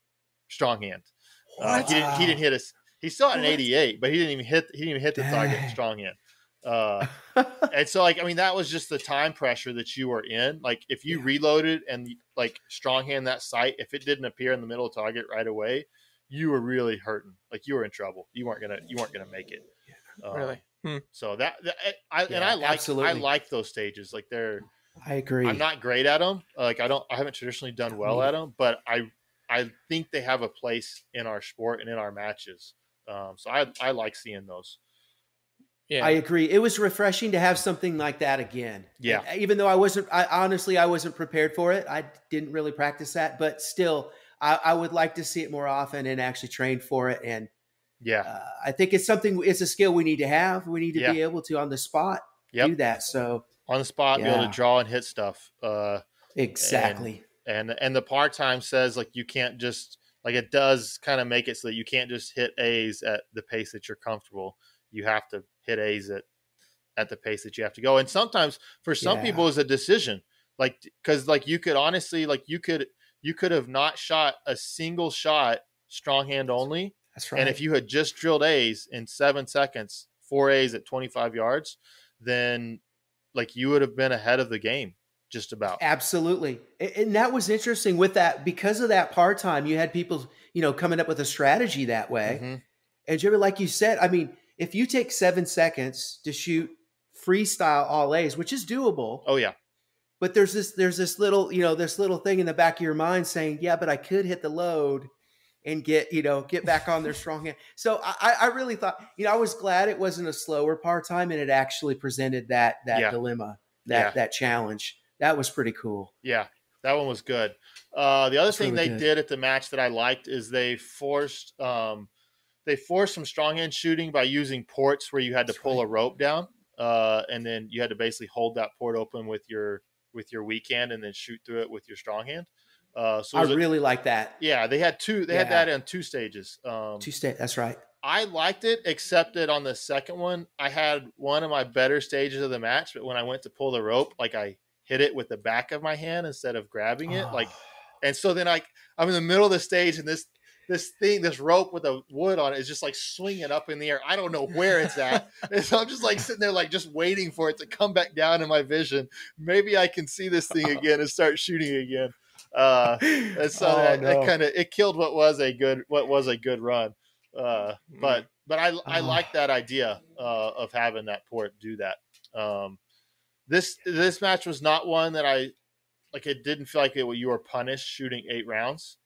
[SPEAKER 2] strong hand. He didn't hit us. He still had an 88, but he didn't even hit the target strong hand. And so that was just the time pressure that you were in. Like if you reloaded and like strong hand that sight, if it didn't appear in the middle of target right away, you were really hurting. Like you were in trouble. You weren't gonna make it.
[SPEAKER 3] Really?
[SPEAKER 2] So I like those stages. Like
[SPEAKER 4] I agree.
[SPEAKER 2] I'm not great at them. I haven't traditionally done well at them, but I think they have a place in our sport and in our matches. So I like seeing those.
[SPEAKER 4] Yeah, I agree. It was refreshing to have something like that again.
[SPEAKER 2] Yeah.
[SPEAKER 4] And even though I wasn't prepared for it. I didn't really practice that, but still I would like to see it more often and actually train for it. And I think it's a skill we need to have. We need to be able to on the spot do that. So
[SPEAKER 2] on the spot, be able to draw and hit stuff.
[SPEAKER 4] Exactly.
[SPEAKER 2] And the par time says like you can't just it does kind of make it so that you can't just hit A's at the pace that you're comfortable. You have to hit A's at the pace that you have to go. And sometimes for some people it's a decision, because you could honestly, you could have not shot a single shot strong hand only.
[SPEAKER 4] That's right.
[SPEAKER 2] And if you had just drilled A's in 7 seconds, 4 A's at 25 yards, then you would have been ahead of the game just about.
[SPEAKER 4] Absolutely. And that was interesting with that, because of that par time, you had people, coming up with a strategy that way.
[SPEAKER 2] Mm-hmm.
[SPEAKER 4] And Jimmy, like you said, if you take 7 seconds to shoot freestyle all A's, which is doable.
[SPEAKER 2] Oh yeah.
[SPEAKER 4] But there's this little, this little thing in the back of your mind saying, yeah, but I could hit the load and get back on their strong hand. So I really thought, I was glad it wasn't a slower par time and it actually presented that dilemma, that challenge. That was pretty cool.
[SPEAKER 2] Yeah. That one was good. The other thing really they did at the match that I liked is they forced some strong hand shooting by using ports where you had to pull a rope down, and then you had to basically hold that port open with your weak hand and then shoot through it with your strong hand. So I
[SPEAKER 4] really like that.
[SPEAKER 2] Yeah, they had two. They had that in 2 stages.
[SPEAKER 4] That's right.
[SPEAKER 2] I liked it, except that on the second one, I had one of my better stages of the match. But when I went to pull the rope, I hit it with the back of my hand instead of grabbing it. And so then I'm in the middle of the stage, and this rope with a wood on it is just swinging up in the air. I don't know where it's at. And so I'm just sitting there, just waiting for it to come back down in my vision. Maybe I can see this thing again and start shooting again. And so it killed what was a good run. But I like that idea of having that port do that. This match was not one that it didn't feel like you were punished shooting 8 rounds.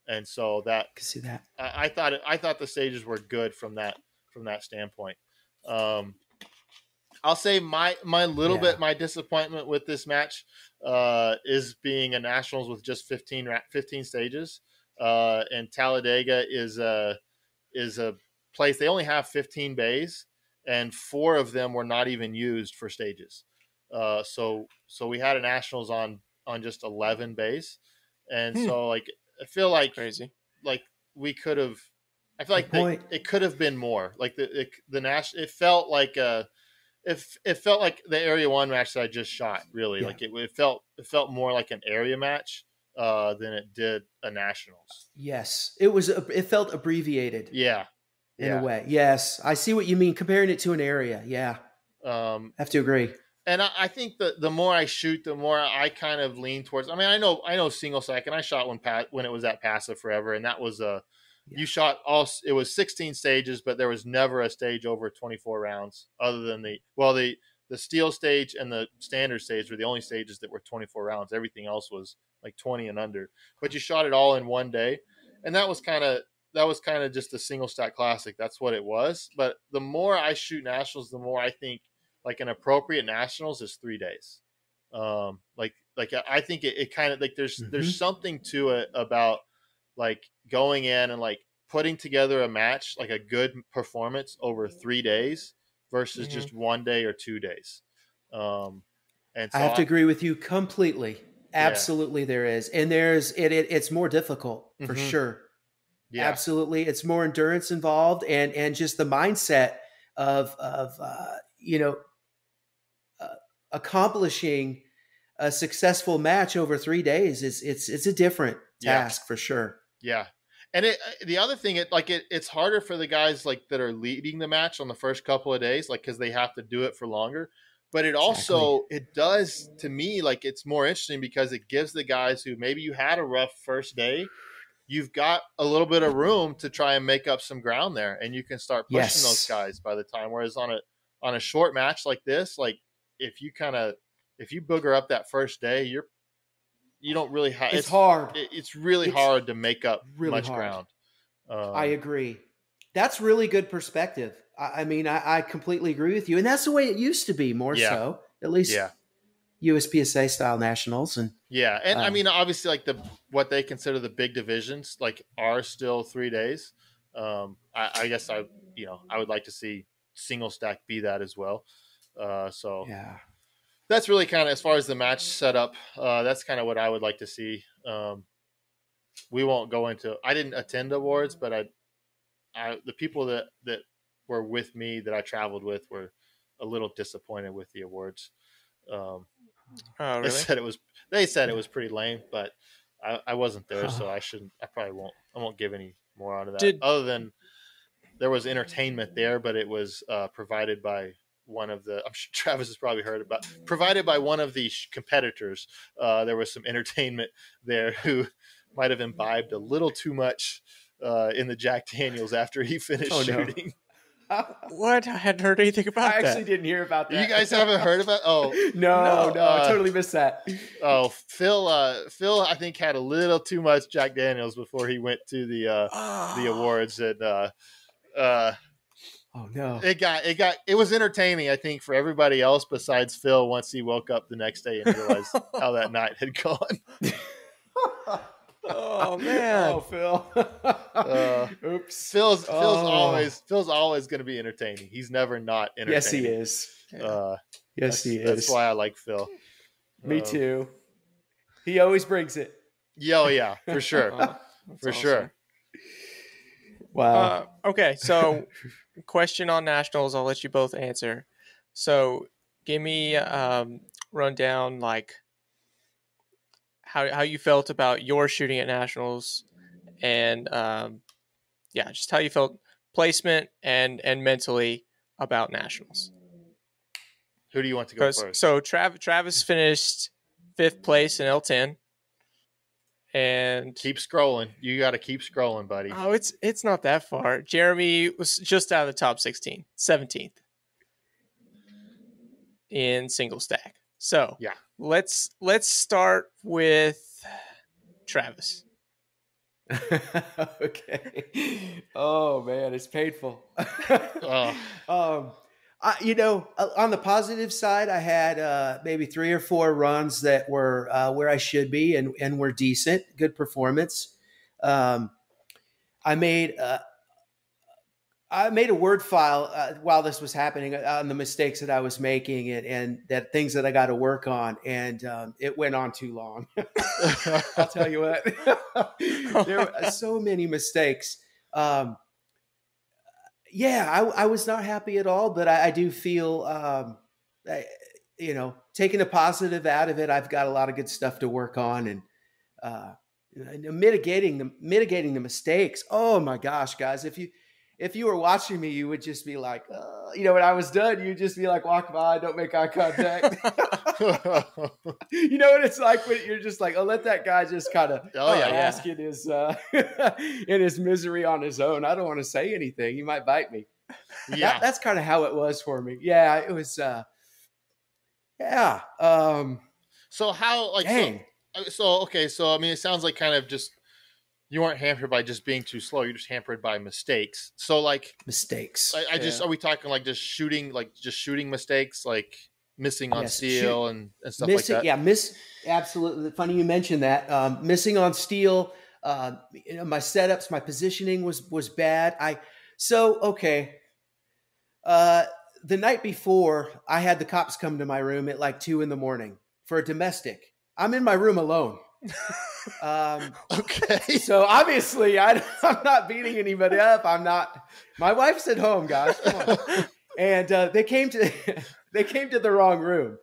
[SPEAKER 2] And so that
[SPEAKER 4] I can see that.
[SPEAKER 2] I thought the stages were good from that standpoint. I'll say my my disappointment with this match is being a nationals with just 15 stages. And Talladega is a place they only have 15 bays, and 4 of them were not even used for stages. So we had a nationals on just 11 bays, and so I feel like
[SPEAKER 3] crazy.
[SPEAKER 2] We could have. I feel like it could have been more. It felt like it felt like the Area 1 match that I just shot. Really, it felt more like an area match than it did a nationals.
[SPEAKER 4] Yes, it felt abbreviated.
[SPEAKER 2] Yeah,
[SPEAKER 4] in a way. Yes, I see what you mean. Comparing it to an area. Yeah, I have to agree.
[SPEAKER 2] And I think the more I shoot, the more I kind of lean towards. I know single second. I shot when it was at Passive Forever, and that was you shot it was 16 stages, but there was never a stage over 24 rounds, other than the steel stage and the standard stage were the only stages that were 24 rounds. Everything else was 20 and under. But you shot it all in one day, and that was kind of kind of just a single stack classic. That's what it was. But the more I shoot nationals, the more I think like an appropriate nationals is 3 days. Like I think it kind of like there's something to it about like going in and like putting together a match, like a good performance over 3 days versus just 1 day or 2 days. And so
[SPEAKER 4] I have to agree with you completely. Absolutely, there is, and it's more difficult for sure. Yeah. Absolutely, it's more endurance involved, and just the mindset of accomplishing a successful match over 3 days it's a different task for sure.
[SPEAKER 2] Yeah. And the other thing, it's harder for the guys like that are leading the match on the first couple of days, like because they have to do it for longer. But it also it does to me like it's more interesting because it gives the guys who maybe you had a rough first day, you've got a little bit of room to try and make up some ground there, and you can start pushing those guys by the time. Whereas on a short match like this, like if you booger up that first day, you don't really have.
[SPEAKER 4] It's hard.
[SPEAKER 2] It's really hard to make up much ground.
[SPEAKER 4] I agree. That's really good perspective. I mean, I completely agree with you, and that's the way it used to be. More so, at least, USPSA style nationals, and
[SPEAKER 2] I mean, obviously, like what they consider the big divisions, like are still 3 days. I guess I would like to see single stack be that as well. That's really kind of as far as the match setup. That's kind of what I would like to see. We won't go into. I didn't attend awards, but the people that were with me that I traveled with were a little disappointed with the awards.
[SPEAKER 3] Oh, really?
[SPEAKER 2] They said it was pretty lame, but I wasn't there, so I won't give any more out of that. Other than there was entertainment there, but it was provided by one of the. I'm sure Travis has probably heard about. Provided by one of the competitors. There was some entertainment there who might have imbibed a little too much in the Jack Daniels after he finished shooting.
[SPEAKER 3] What? I hadn't heard anything about that.
[SPEAKER 4] I actually didn't hear about that.
[SPEAKER 2] You guys haven't heard about? Oh
[SPEAKER 4] no, I totally missed that.
[SPEAKER 2] Oh, Phil, I think had a little too much Jack Daniels before he went to the awards, and
[SPEAKER 4] oh no,
[SPEAKER 2] it was entertaining, I think, for everybody else besides Phil once he woke up the next day and realized how that night had gone.
[SPEAKER 3] Oh man!
[SPEAKER 4] Oh, Phil.
[SPEAKER 2] Oops. Phil's always going to be entertaining. He's never not entertaining.
[SPEAKER 4] Yes, he is. Yes, he is.
[SPEAKER 2] That's why I like Phil.
[SPEAKER 4] Me too. He always brings it.
[SPEAKER 2] Yeah, for sure, for awesome. Sure.
[SPEAKER 4] Wow.
[SPEAKER 3] Okay, so question on nationals. I'll let you both answer. So, give me rundown like. How you felt about your shooting at nationals, and just how you felt placement and mentally about nationals.
[SPEAKER 2] Who do you want to go first?
[SPEAKER 3] So Travis finished 5th place in L10, and
[SPEAKER 2] keep scrolling. You got to keep scrolling, buddy.
[SPEAKER 3] Oh, it's not that far. Jeremy was just out of the top 16, 17th in single stack. So
[SPEAKER 2] yeah.
[SPEAKER 3] Let's start with Travis.
[SPEAKER 4] Okay. Oh man, it's painful. On the positive side, I had maybe 3 or 4 runs that were where I should be and were decent, good performance. I made a Word file while this was happening on the mistakes that I was making and that things that I got to work on. And it went on too long. I'll tell you what, there were so many mistakes. I was not happy at all, but I do feel, taking a positive out of it, I've got a lot of good stuff to work on and mitigating the mistakes. Oh my gosh, guys, if you were watching me, you would just be like, when I was done, you'd just be like, walk by, don't make eye contact. You know what it's like when you're just like, let that guy just kind of bask in his in his misery on his own. I don't want to say anything. He might bite me. Yeah, that's kind of how it was for me. Yeah, it was.
[SPEAKER 2] So how like
[SPEAKER 4] dang.
[SPEAKER 2] So I mean, it sounds like kind of just. you weren't hampered by just being too slow. You're just hampered by mistakes. So like
[SPEAKER 4] Mistakes.
[SPEAKER 2] I just, are we talking like just shooting mistakes, like missing on steel and stuff like that?
[SPEAKER 4] Yeah. Absolutely. Funny you mentioned that. Missing on steel. My setups, my positioning was bad. Okay. The night before, I had the cops come to my room at like 2 a.m. for a domestic. I'm in my room alone.
[SPEAKER 2] Okay.
[SPEAKER 4] So obviously I'm not beating anybody up. My wife's at home, guys. Come on. And they came to the wrong room.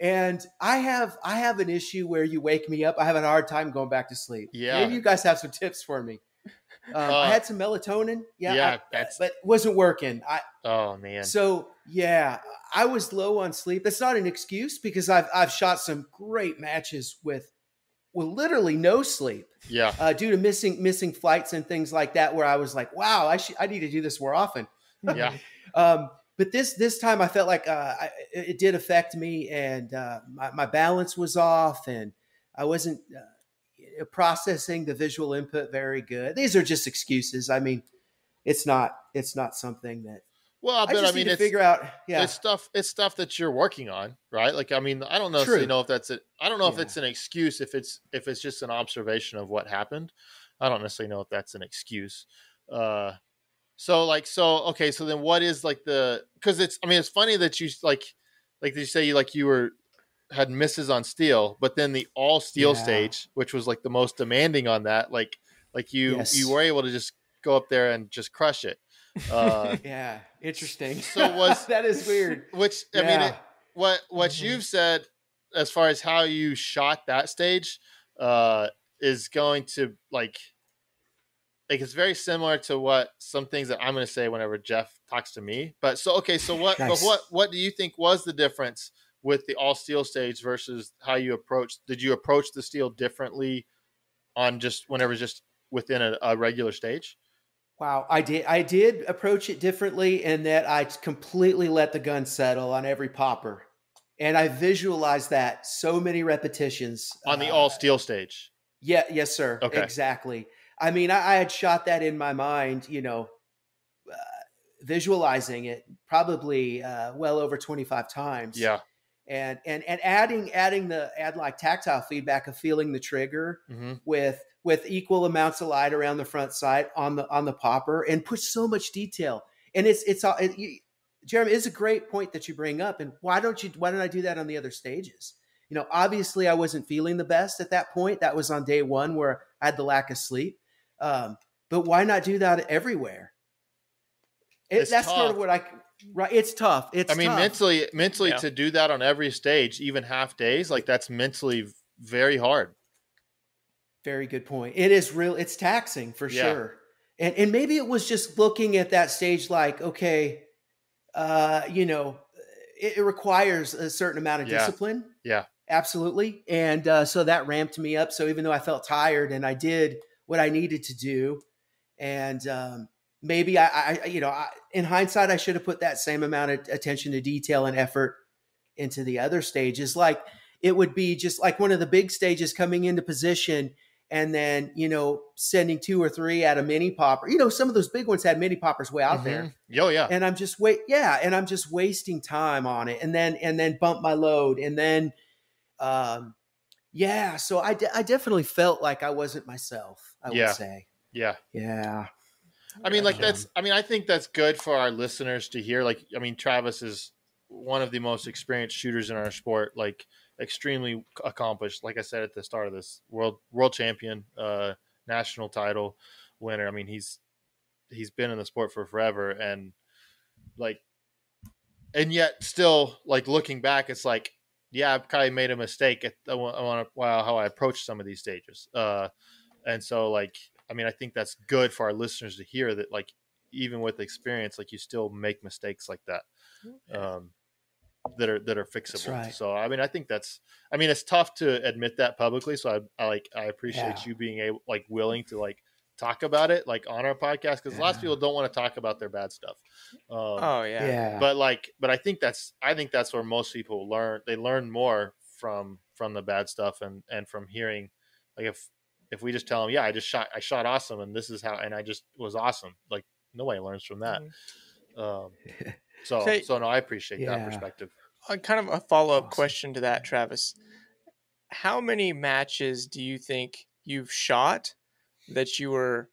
[SPEAKER 4] And I have an issue where you wake me up. I have a hard time going back to sleep.
[SPEAKER 2] Yeah.
[SPEAKER 4] Maybe you guys have some tips for me. I had some melatonin.
[SPEAKER 2] Yeah.
[SPEAKER 4] But it wasn't working.
[SPEAKER 2] Oh man.
[SPEAKER 4] So yeah, I was low on sleep. That's not an excuse because I've shot some great matches with literally no sleep.
[SPEAKER 2] Yeah.
[SPEAKER 4] Due to missing flights and things like that, where I was like, wow, I need to do this more often.
[SPEAKER 2] Yeah.
[SPEAKER 4] But this time I felt like it did affect me, and my balance was off, and I wasn't processing the visual input very good. These are just excuses. I mean, it's not something that.
[SPEAKER 2] Well, but
[SPEAKER 4] I
[SPEAKER 2] mean,
[SPEAKER 4] need to
[SPEAKER 2] it's
[SPEAKER 4] figure out. Yeah,
[SPEAKER 2] it's stuff that you're working on, right? Like, I mean, I don't necessarily know if that's it. I don't know if it's an excuse. If it's just an observation of what happened, I don't necessarily know if that's an excuse. Okay. So then what is like because it's funny that you like you say you had misses on steel, but then the all steel stage, which was like the most demanding on that, like you were able to just go up there and just crush it.
[SPEAKER 4] Yeah, interesting.
[SPEAKER 2] So
[SPEAKER 4] that is weird.
[SPEAKER 2] Which I mean, what you've said as far as how you shot that stage is going to like it's very similar to what some things that I'm going to say whenever Jeff talks to me. But so what? Nice. But what do you think was the difference with the all steel stage versus how you approached? Did you approach the steel differently on just within a regular stage?
[SPEAKER 4] Wow, I did approach it differently in that I completely let the gun settle on every popper, and I visualized that so many repetitions
[SPEAKER 2] on the all steel stage.
[SPEAKER 4] Yeah, yes, sir.
[SPEAKER 2] Okay,
[SPEAKER 4] exactly. I mean, I had shot that in my mind, visualizing it probably well over 25 times.
[SPEAKER 2] Yeah.
[SPEAKER 4] And adding like tactile feedback of feeling the trigger with equal amounts of light around the front sight on the popper, and put so much detail. And Jeremy, it's a great point that you bring up. And why don't I do that on the other stages? Obviously I wasn't feeling the best at that point. That was on day one where I had the lack of sleep. But why not do that everywhere? That's tough. Sort of what right. It's tough.
[SPEAKER 2] Mentally to do that on every stage, even half days, like that's mentally very hard.
[SPEAKER 4] Very good point. It is it's taxing for sure. And maybe it was just looking at that stage like, okay, it requires a certain amount of discipline.
[SPEAKER 2] Yeah,
[SPEAKER 4] absolutely. And so that ramped me up. So even though I felt tired and I did what I needed to do, and maybe I in hindsight, I should have put that same amount of attention to detail and effort into the other stages. Like it would be just like one of the big stages coming into position and then, sending 2 or 3 at a mini popper. Some of those big ones had mini poppers way out there.
[SPEAKER 2] Oh yeah.
[SPEAKER 4] And I'm just wasting time on it, and then bump my load. And then, so I definitely felt like I wasn't myself, I would say.
[SPEAKER 2] Yeah.
[SPEAKER 4] Yeah.
[SPEAKER 2] I mean, I think that's good for our listeners to hear. Like, I mean, Travis is one of the most experienced shooters in our sport, like extremely accomplished. Like I said at the start of this, world champion, national title winner. I mean, he's been in the sport for forever, and yet still, like, looking back, it's like, yeah, I probably made a mistake how I approached some of these stages. And so, like, I mean, I think that's good for our listeners to hear that, like, even with experience, like, you still make mistakes like that, that are fixable. That's right. So, I mean, I think it's tough to admit that publicly. So I appreciate you being willing to like talk about it, like, on our podcast. Cause a lot of people don't want to talk about their bad stuff. But I think that's where most people learn. They learn more from the bad stuff and from hearing, like, if we just tell them, yeah, I shot awesome, and this is how, and I just was awesome. Like nobody learns from that. So no, I appreciate that perspective.
[SPEAKER 3] Kind of a follow-up
[SPEAKER 4] Awesome.
[SPEAKER 3] question to that, Travis. How many matches do you think you've shot that you were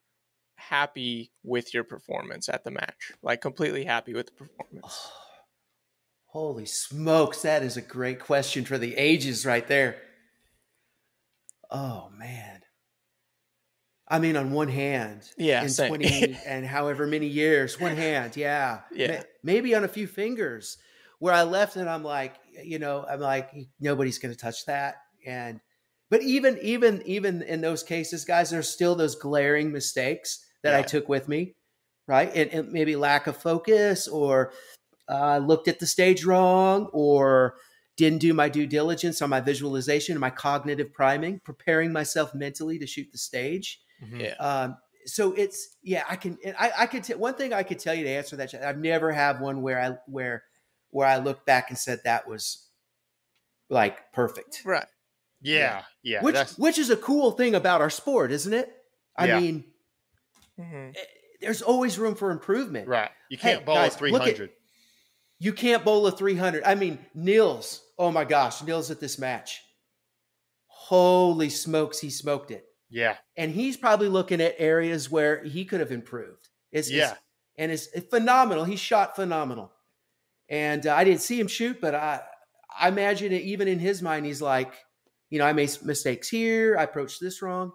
[SPEAKER 3] happy with your performance at the match? Like completely happy with the performance?
[SPEAKER 4] Holy smokes, that is a great question for the ages right there. Oh man. I mean, on one hand,
[SPEAKER 3] Yeah,
[SPEAKER 4] in
[SPEAKER 3] same.
[SPEAKER 4] 20 and however many years, one hand, yeah.
[SPEAKER 3] Yeah.
[SPEAKER 4] Maybe on a few fingers where I left and I'm like, nobody's going to touch that. But even in those cases, guys, there's still those glaring mistakes that I took with me, right? And maybe lack of focus, or looked at the stage wrong, or didn't do my due diligence on my visualization and my cognitive priming, preparing myself mentally to shoot the stage.
[SPEAKER 3] Yeah.
[SPEAKER 4] So it's, I could one thing I could tell you to answer that. I've never had one where I looked back and said that was like perfect.
[SPEAKER 3] Right.
[SPEAKER 2] Yeah.
[SPEAKER 4] Which is a cool thing about our sport, isn't it? I mean, there's always room for improvement.
[SPEAKER 2] Right. You can't bowl
[SPEAKER 4] guys,
[SPEAKER 2] a 300.
[SPEAKER 4] You can't bowl a 300. I mean, Nils, oh my gosh, Nils at this match. Holy smokes, he smoked it.
[SPEAKER 2] Yeah.
[SPEAKER 4] And he's probably looking at areas where he could have improved. It's phenomenal. He shot phenomenal. And I didn't see him shoot, but I imagine it, even in his mind, he's like, I made mistakes here. I approached this wrong.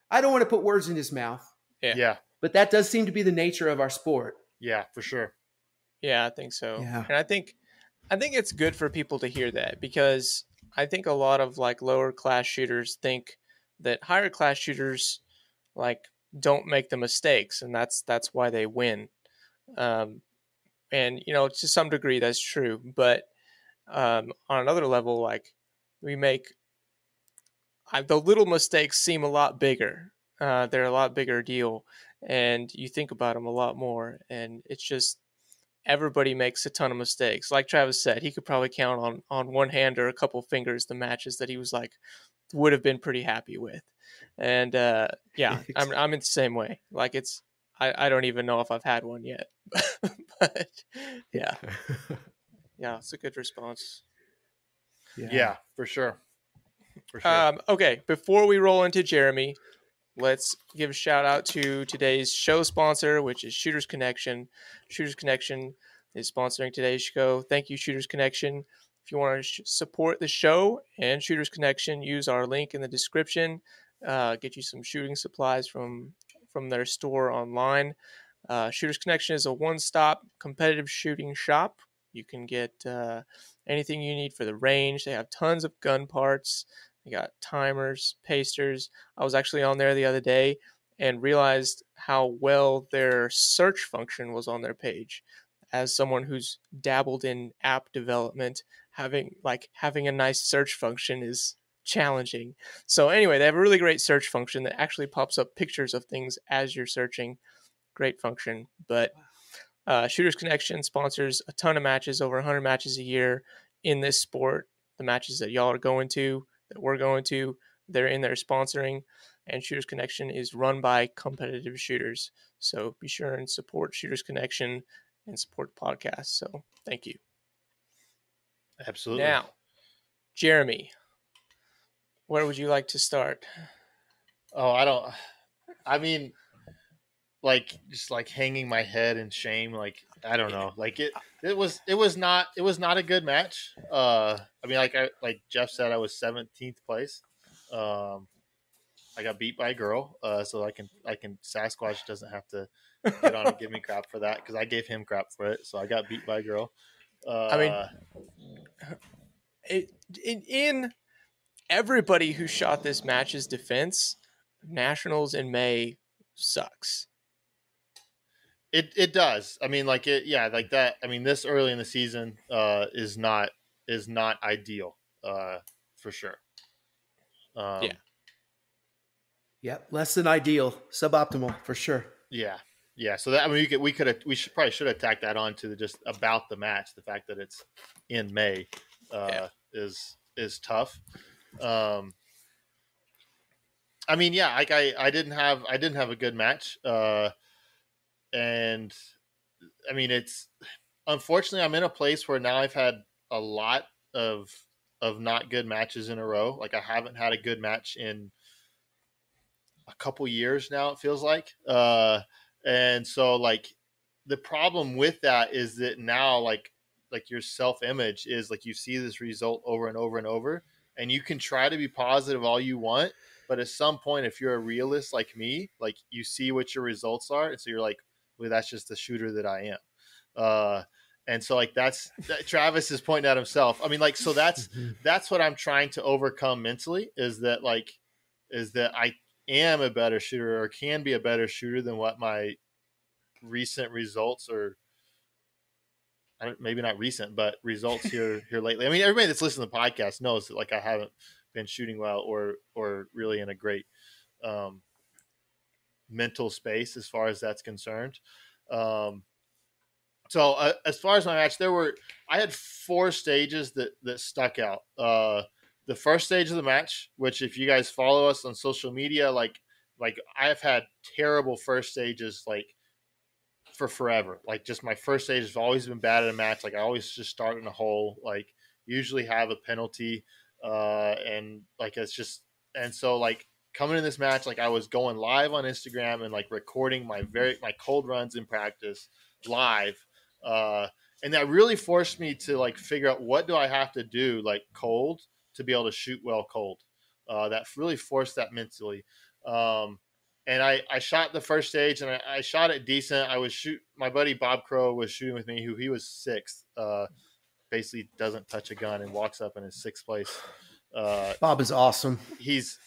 [SPEAKER 4] I don't want to put words in his mouth.
[SPEAKER 2] Yeah.
[SPEAKER 4] But that does seem to be the nature of our sport.
[SPEAKER 2] Yeah, for sure.
[SPEAKER 3] Yeah, I think so.
[SPEAKER 4] Yeah.
[SPEAKER 3] And I think it's good for people to hear that, because I think a lot of like lower class shooters think that higher class shooters like don't make the mistakes, and that's why they win. And to some degree that's true, but on another level, like we make the little mistakes seem a lot bigger. They're a lot bigger deal, and you think about them a lot more, and it's just everybody makes a ton of mistakes. Like Travis said, he could probably count on one hand or a couple fingers the matches that he was like would have been pretty happy with. And I'm in the same way. Like I don't even know if I've had one yet. But yeah. Yeah, it's a good response.
[SPEAKER 2] Yeah, for sure. For sure.
[SPEAKER 3] Okay, before we roll into Jeremy, let's give a shout out to today's show sponsor, which is Shooters Connection. Shooters Connection is sponsoring today's show. Thank you, Shooters Connection. If you want to support the show and Shooters Connection, use our link in the description. Get you some shooting supplies from their store online. Shooters Connection is a one-stop competitive shooting shop. You can get anything you need for the range. They have tons of gun parts. They got timers, pasters. I was actually on there the other day and realized how well their search function was on their page. As someone who's dabbled in app development, having a nice search function is challenging. So anyway, they have a really great search function that actually pops up pictures of things as you're searching. Great function. But Shooters Connection sponsors a ton of matches, over 100 matches a year in this sport. The matches that y'all are going to, that we're going to, they're in there sponsoring. And Shooters Connection is run by competitive shooters. So be sure and support Shooters Connection and support the podcast. So thank you.
[SPEAKER 2] Absolutely.
[SPEAKER 3] Now, Jeremy, where would you like to start?
[SPEAKER 2] Oh, just like hanging my head in shame. Like, I don't know. Like it was not a good match. Like Jeff said, I was 17th place. I got beat by a girl. So I can Sasquatch doesn't have to get on and give me crap for that, because I gave him crap for it. So I got beat by a girl.
[SPEAKER 3] In everybody who shot this match's defense, Nationals in May sucks.
[SPEAKER 2] It does. I mean, like that. I mean, this early in the season is not ideal for sure.
[SPEAKER 4] Yep, less than ideal, suboptimal for sure.
[SPEAKER 2] Yeah. So that, I mean, we should attack that on to just about the match. The fact that it's in May is tough. I mean, yeah, like I didn't have a good match. And I mean, it's unfortunately I'm in a place where now I've had a lot of not good matches in a row. Like I haven't had a good match in a couple years now, it feels like. And so like the problem with that is that now like your self-image is like you see this result over and over and over, and you can try to be positive all you want, but at some point if you're a realist like me, like you see what your results are, and so you're like, well, that's just the shooter that I am. And so like Travis is pointing at himself. I mean, like, so that's what I'm trying to overcome mentally, is that I am a better shooter, or can be a better shooter than what my recent results, or maybe not recent, but results here lately. I mean, everybody that's listening to the podcast knows that like I haven't been shooting well or really in a great mental space as far as that's concerned. So as far as my match, I had 4 stages that stuck out. The first stage of the match, which if you guys follow us on social media, like I have had terrible first stages like for forever. Like just my first stage has always been bad at a match. Like I always just start in a hole, like usually have a penalty. And like, it's just, and so like coming in this match, like I was going live on Instagram and like recording my cold runs in practice live. And that really forced me to like figure out what do I have to do like cold to be able to shoot well cold. That really forced that mentally. And I shot the first stage and I shot it decent. My buddy Bob Crow was shooting with me, who he was 6th, basically doesn't touch a gun and walks up in his 6th place.
[SPEAKER 4] Bob is awesome.
[SPEAKER 2] He's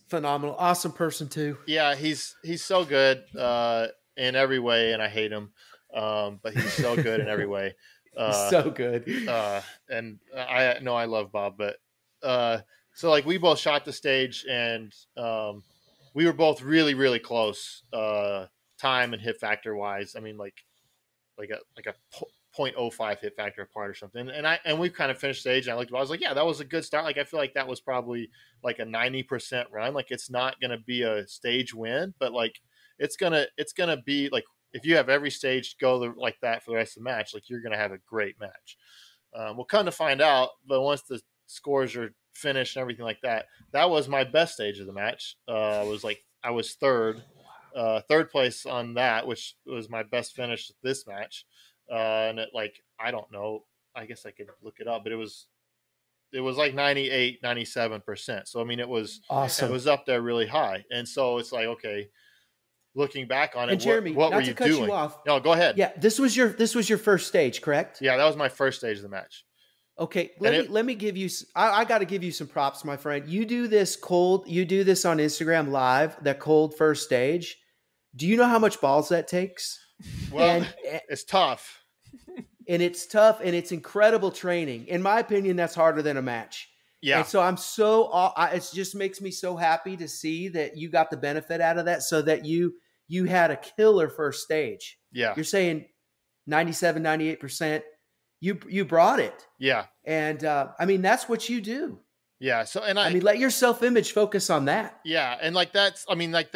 [SPEAKER 4] phenomenal. Awesome person too.
[SPEAKER 2] Yeah. He's so good, in every way. And I hate him. But he's so good in every way.
[SPEAKER 4] He's so good.
[SPEAKER 2] And I know I love Bob, but, so like we both shot the stage and, we were both really, really close, time and hit factor wise. I mean, like a 0.05 hit factor apart or something. And we kind of finished stage and I looked, I was like, yeah, that was a good start. Like, I feel like that was probably like a 90% run. Like it's not going to be a stage win, but like, it's going to be like, if you have every stage go like that for the rest of the match, like you're going to have a great match. We'll come to find out, but once the scores are finished and everything like that, that was my best stage of the match. I was third place on that, which was my best finish this match. And it like, I don't know, I guess I could look it up, but it was like 98, 97%. So, I mean, it was awesome. It was up there really high. And so it's like, okay, looking back on it,
[SPEAKER 4] and Jeremy,
[SPEAKER 2] what were you doing? You off, no, go ahead.
[SPEAKER 4] Yeah, this was your first stage, correct?
[SPEAKER 2] Yeah, that was my first stage of the match.
[SPEAKER 4] Okay, let me give you. I got to give you some props, my friend. You do this cold. You do this on Instagram Live. That cold first stage. Do you know how much balls that takes?
[SPEAKER 2] Well, it's tough,
[SPEAKER 4] and it's tough, and it's incredible training. In my opinion, that's harder than a match.
[SPEAKER 2] Yeah.
[SPEAKER 4] And so it just makes me so happy to see that you got the benefit out of that, so that you had a killer first stage.
[SPEAKER 2] Yeah.
[SPEAKER 4] You're saying 97, 98%. You brought it.
[SPEAKER 2] Yeah.
[SPEAKER 4] And I mean, that's what you do.
[SPEAKER 2] Yeah. So, and
[SPEAKER 4] I mean, let your self-image focus on that.
[SPEAKER 2] Yeah. And like, that's probably like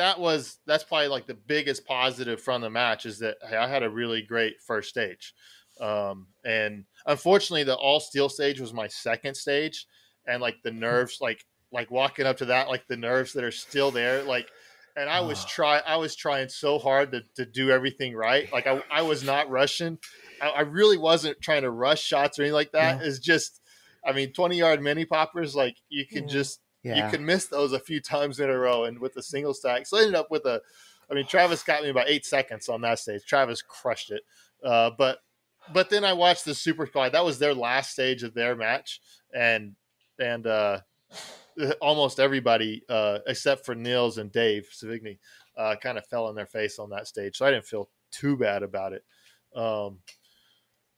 [SPEAKER 2] the biggest positive from the match, is that I had a really great first stage. And unfortunately the all steel stage was my second stage. And like the nerves, like walking up to that, like the nerves that are still there, like, and I was trying so hard to do everything right. Like I was not rushing. I really wasn't trying to rush shots or anything like that. Yeah. It's just, I mean, 20-yard mini poppers, like you can you can miss those a few times in a row. And with the single stack, so I ended up with Travis got me about 8 seconds on that stage. Travis crushed it. But then I watched the Super Quad. That was their last stage of their match. And almost everybody, except for Nils and Dave Savigny, kind of fell on their face on that stage. So I didn't feel too bad about it.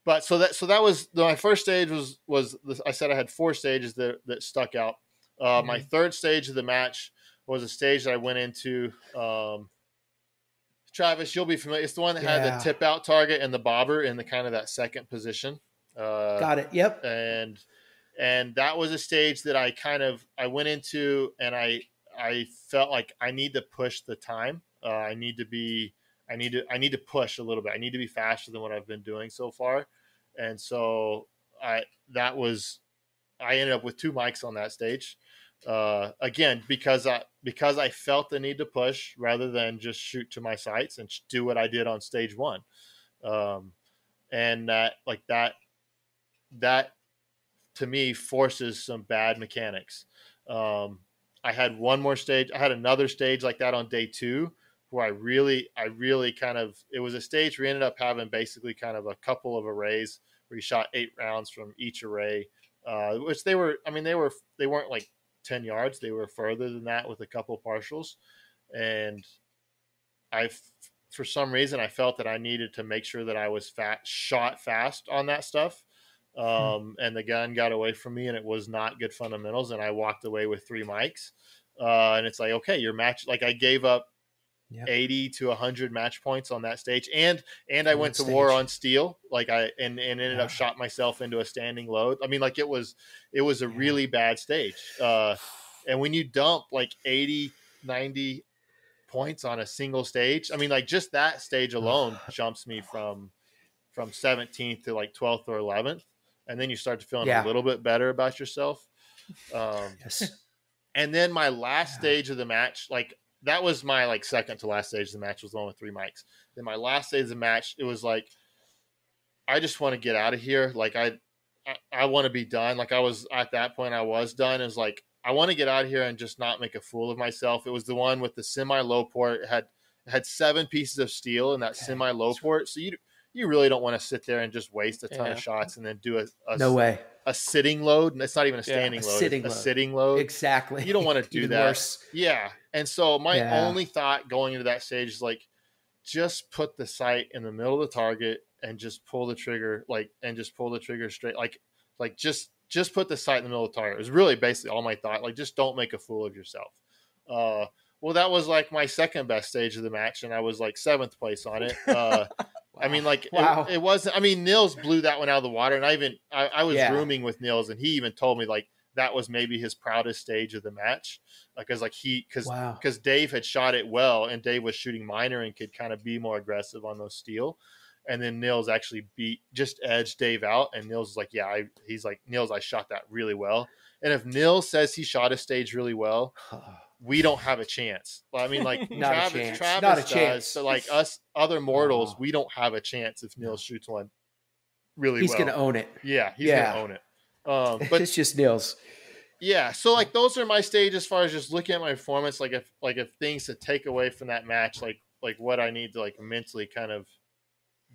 [SPEAKER 2] But so that was my first stage was I said I had 4 stages that stuck out. My third stage of the match was a stage that I went into. Travis, you'll be familiar. It's the one that had the tip out target and the bobber in the kind of that second position.
[SPEAKER 4] Got it. Yep.
[SPEAKER 2] And that was a stage that I went into, and I I felt like I need to push the time. I need to push a little bit. I need to be faster than what I've been doing so far. And so I ended up with 2 mics on that stage. Again, because I felt the need to push rather than just shoot to my sights and do what I did on stage 1. And that to me forces some bad mechanics. I had one more stage. I had another stage like that on day 2 where I really kind of, it was a stage we ended up having basically kind of a couple of arrays where you shot 8 rounds from each array, which they weren't like 10 yards. They were further than that with a couple partials. And for some reason, I felt that I needed to make sure that I was shot fast on that stuff. And the gun got away from me, and it was not good fundamentals. And I walked away with 3 mics. And it's like, okay, your match, like I gave up 80 to 100 match points on that stage. And I went to war on steel. Like and ended up shot myself into a standing load. I mean, like it was a really bad stage. And when you dump like 80, 90 points on a single stage, I mean, like just that stage alone jumps me from 17th to like 12th or 11th. And then you start to feeling a little bit better about yourself. And then my last stage of the match, like that was my like second to last stage of the match, was the one with 3 mics. Then my last stage of the match, it was like, I just want to get out of here. Like I want to be done. Like I was at that point, I was done. It was like, I want to get out of here and just not make a fool of myself. It was the one with the semi low port. It had 7 pieces of steel in that semi low port. So you really don't want to sit there and just waste a ton of shots and then do a sitting load. And it's not even a standing load. It's a sitting load.
[SPEAKER 4] Exactly.
[SPEAKER 2] You don't want to do that.
[SPEAKER 4] Worse.
[SPEAKER 2] Yeah. And so my only thought going into that stage is like, just put the sight in the middle of the target and just pull the trigger, straight. Like just put the sight in the middle of the target. It was really basically all my thought. Like, just don't make a fool of yourself. Well, that was like my second best stage of the match, and I was like 7th place on it. Wow. I mean, like it wasn't. I mean, Nils blew that one out of the water, and I was rooming with Nils, and he even told me like that was maybe his proudest stage of the match, because Dave had shot it well, and Dave was shooting minor and could kind of be more aggressive on those steel. And then Nils actually edged Dave out. And Nils is like, he's like, Nils, I shot that really well. And if Nils says he shot a stage really well, we don't have a chance. Well, I mean, like Travis does, but like us other mortals, we don't have a chance if Nils shoots one really well.
[SPEAKER 4] He's going to own it.
[SPEAKER 2] Yeah, he's going to own it. But
[SPEAKER 4] it's just Nils.
[SPEAKER 2] Yeah, so like those are my stage as far as just looking at my performance. Like if things to take away from that match, like what I need to like mentally kind of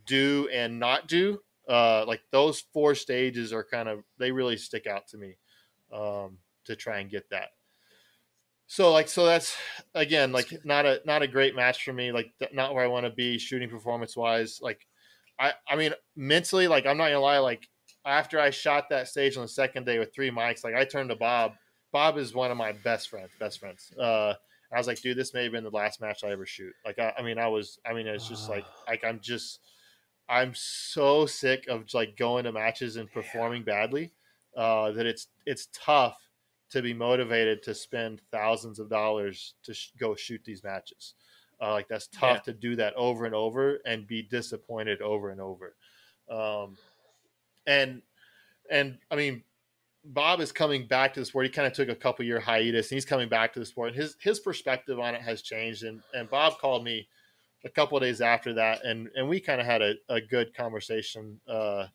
[SPEAKER 2] do and not do, like those 4 stages are kind of, they really stick out to me, to try and get that. So that's again, like not a great match for me, like not where I want to be shooting performance wise. Like I mean mentally, like I'm not gonna lie, like after I shot that stage on the second day with 3 mics, like I turned to Bob is one of my best friends. I was like, dude, this may have been the last match I ever shoot. Like it's just like I'm so sick of like going to matches and performing badly, that it's tough to be motivated to spend thousands of dollars to go shoot these matches. Like that's tough to do that over and over and be disappointed over and over. And I mean, Bob is coming back to the sport. He kind of took a couple year hiatus, and he's coming back to the sport. His perspective on it has changed. And Bob called me a couple of days after that, and we kind of had a good conversation, that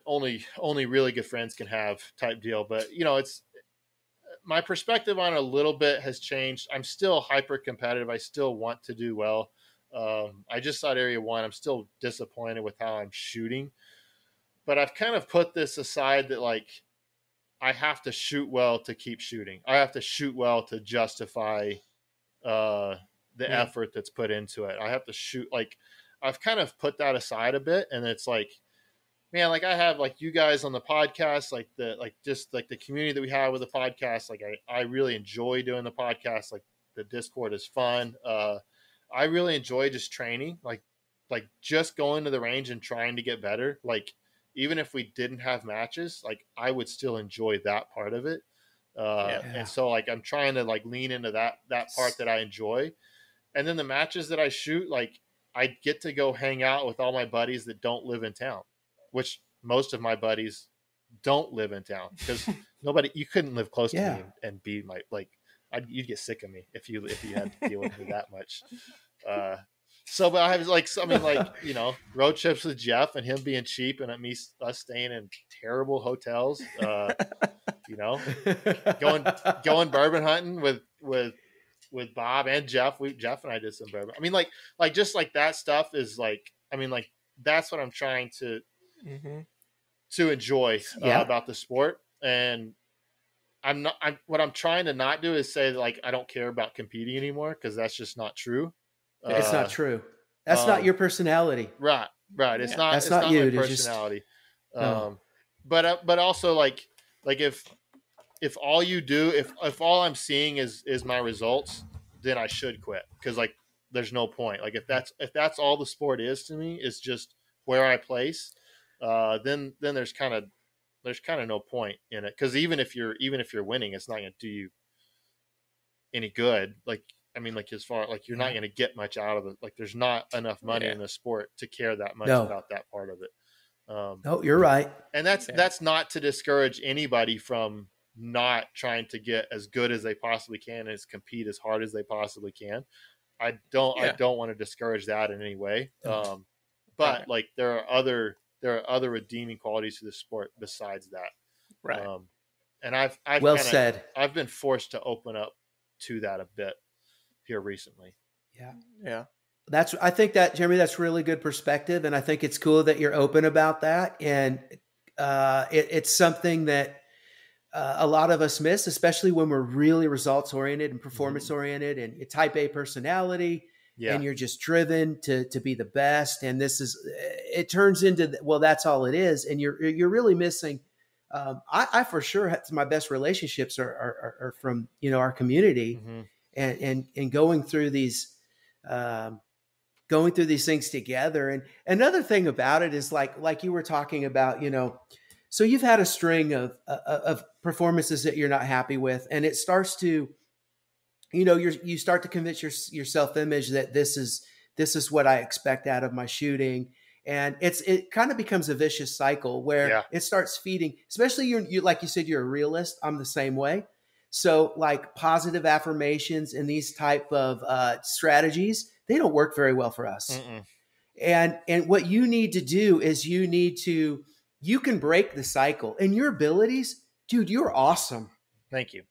[SPEAKER 2] only really good friends can have type deal. But it's, my perspective on it a little bit has changed. I'm still hyper competitive. I still want to do well. I just shot Area 1. I'm still disappointed with how I'm shooting, but I've kind of put this aside that like I have to shoot well to keep shooting. I have to shoot well to justify the effort that's put into it. I have to shoot, like I've kind of put that aside a bit, and it's like, man, like I have like you guys on the podcast, like the community that we have with the podcast. Like I really enjoy doing the podcast. Like the Discord is fun. I really enjoy just training, like just going to the range and trying to get better. Like even if we didn't have matches, like I would still enjoy that part of it. And so like I'm trying to like lean into that part that I enjoy. And then the matches that I shoot, like I get to go hang out with all my buddies that don't live in town, which most of my buddies don't live in town, because you couldn't live close to me and be my, like, you'd get sick of me if you had to deal with me that much. But I have like, I mean, like, you know, road trips with Jeff and him being cheap and us staying in terrible hotels, you know, going bourbon hunting with Bob and Jeff. Jeff and I did some bourbon. I mean, like just like that stuff is like, I mean, like that's what I'm trying to enjoy about the sport. And what I'm trying to not do is say like, I don't care about competing anymore, because that's just not true.
[SPEAKER 4] It's not true. That's not your personality.
[SPEAKER 2] Right. It's not.
[SPEAKER 4] That's
[SPEAKER 2] it's
[SPEAKER 4] not
[SPEAKER 2] not
[SPEAKER 4] you.
[SPEAKER 2] my personality. But also like if all you do, if all I'm seeing is my results, then I should quit, because like there's no point. Like if that's all the sport is to me, is just where I place, then there's kind of no point in it, because even if you're winning, it's not going to do you any good. Like, I mean, like as far like you're not going to get much out of it. Like there's not enough money in the sport to care that much about that part of it.
[SPEAKER 4] No, you're right.
[SPEAKER 2] And that's not to discourage anybody from not trying to get as good as they possibly can and compete as hard as they possibly can. I don't want to discourage that in any way. But like there are other redeeming qualities to the sport besides that.
[SPEAKER 4] Right.
[SPEAKER 2] And I've
[SPEAKER 4] well said.
[SPEAKER 2] I've been forced to open up to that a bit here recently.
[SPEAKER 4] Yeah. I think that, Jeremy, that's really good perspective. And I think it's cool that you're open about that. And it's something that a lot of us miss, especially when we're really results oriented and performance oriented and type A personality. And you're just driven to be the best. And it turns into, well, that's all it is. And you're really missing. I for sure had my best relationships are from, you know, our community and going through these things together. And another thing about it is like you were talking about, you know, so you've had a string of performances that you're not happy with, and it starts to, you know, you start to convince your self-image that this is what I expect out of my shooting. And it kind of becomes a vicious cycle where it starts feeding, especially you like you said, you're a realist. I'm the same way. So like positive affirmations and these type of strategies, they don't work very well for us. And what you need to do is you can break the cycle, and your abilities, dude, you're awesome.
[SPEAKER 2] Thank you.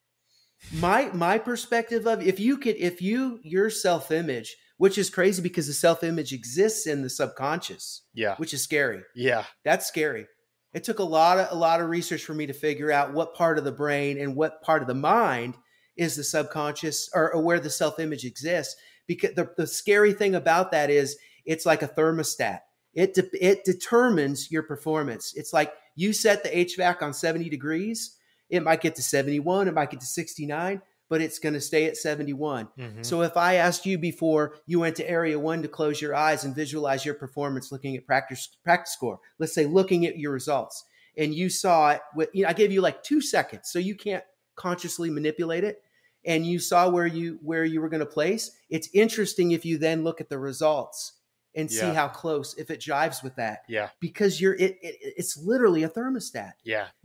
[SPEAKER 4] My perspective of your self-image, which is crazy because the self-image exists in the subconscious, which is scary. Yeah, that's scary. It took a lot of research for me to figure out what part of the brain and what part of the mind is the subconscious or where the self-image exists. Because the scary thing about that is it's like a thermostat. It determines your performance. It's like you set the HVAC on 70 degrees. It might get to 71, it might get to 69, but it's going to stay at 71. So if I asked you before you went to area 1 to close your eyes and visualize your performance looking at practice score, let's say looking at your results, and you saw it, I gave you like 2 seconds, so you can't consciously manipulate it, and you saw where you were going to place. It's interesting if you then look at the results and see how close, if it jives with that. Because it's literally a thermostat.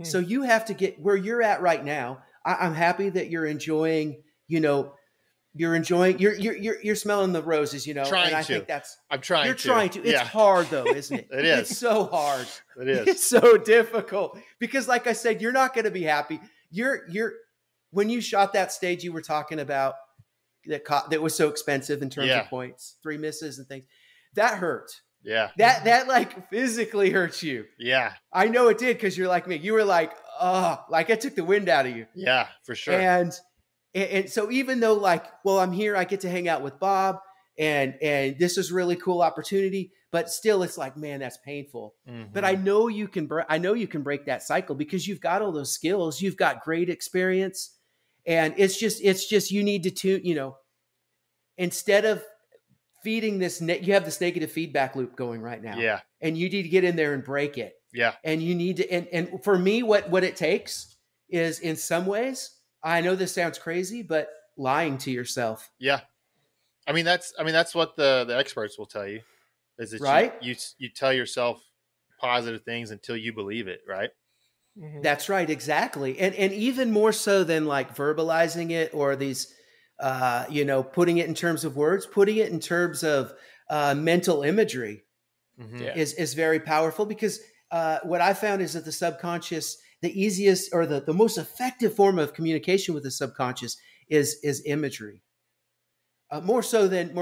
[SPEAKER 4] So you have to get where you're at right now. I'm happy that you're enjoying, you know, you're smelling the roses, you know. I think I'm trying to. It's hard though, isn't it?
[SPEAKER 2] It is.
[SPEAKER 4] It's so hard.
[SPEAKER 2] It is.
[SPEAKER 4] It's so difficult because like I said, you're not going to be happy. When you shot that stage you were talking about that was so expensive in terms of points, 3 misses and things. That hurt. That like physically hurts you. I know it did, because you're like me. You were like, oh, like it took the wind out of you.
[SPEAKER 2] For sure.
[SPEAKER 4] And so even though like, well, I'm here, I get to hang out with Bob and this is a really cool opportunity, but still it's like, man, that's painful. But I know you can break that cycle because you've got all those skills. You've got great experience, and it's just, you need to tune, you know, instead of feeding this, you have this negative feedback loop going right now. And you need to get in there and break it. And you need to, and for me, what it takes is in some ways, I know this sounds crazy, but lying to yourself,
[SPEAKER 2] Yeah. I mean, that's what the experts will tell you, is that
[SPEAKER 4] right?
[SPEAKER 2] you tell yourself positive things until you believe it, right?
[SPEAKER 3] Mhm.
[SPEAKER 4] That's right, exactly. And even more so than like verbalizing it or these, putting it in terms of words, putting it in terms of mental imagery
[SPEAKER 2] Mm-hmm.
[SPEAKER 3] Yeah.
[SPEAKER 4] is very powerful, because what I found is that the subconscious, the easiest or the most effective form of communication with the subconscious is imagery. More so than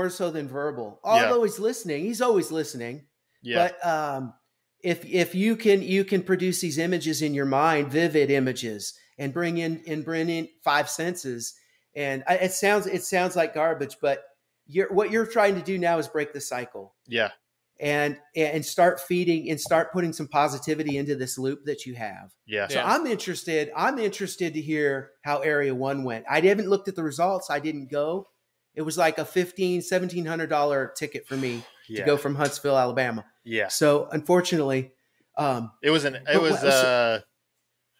[SPEAKER 4] verbal.
[SPEAKER 2] Yeah.
[SPEAKER 4] Although he's always listening.
[SPEAKER 2] Yeah.
[SPEAKER 4] But if you can produce these images in your mind, vivid images, and bring in five senses, and it sounds like garbage, but what you're trying to do now is break the cycle
[SPEAKER 2] Yeah.
[SPEAKER 4] and start feeding and start putting some positivity into this loop that you have.
[SPEAKER 2] Yeah.
[SPEAKER 4] So
[SPEAKER 3] Yeah.
[SPEAKER 4] I'm interested to hear how Area 1 went. I haven't looked at the results. I didn't go. It was like a $1,700 ticket for me to
[SPEAKER 2] Yeah.
[SPEAKER 4] go from Huntsville, Alabama.
[SPEAKER 2] Yeah.
[SPEAKER 4] So unfortunately,
[SPEAKER 2] It was
[SPEAKER 4] so-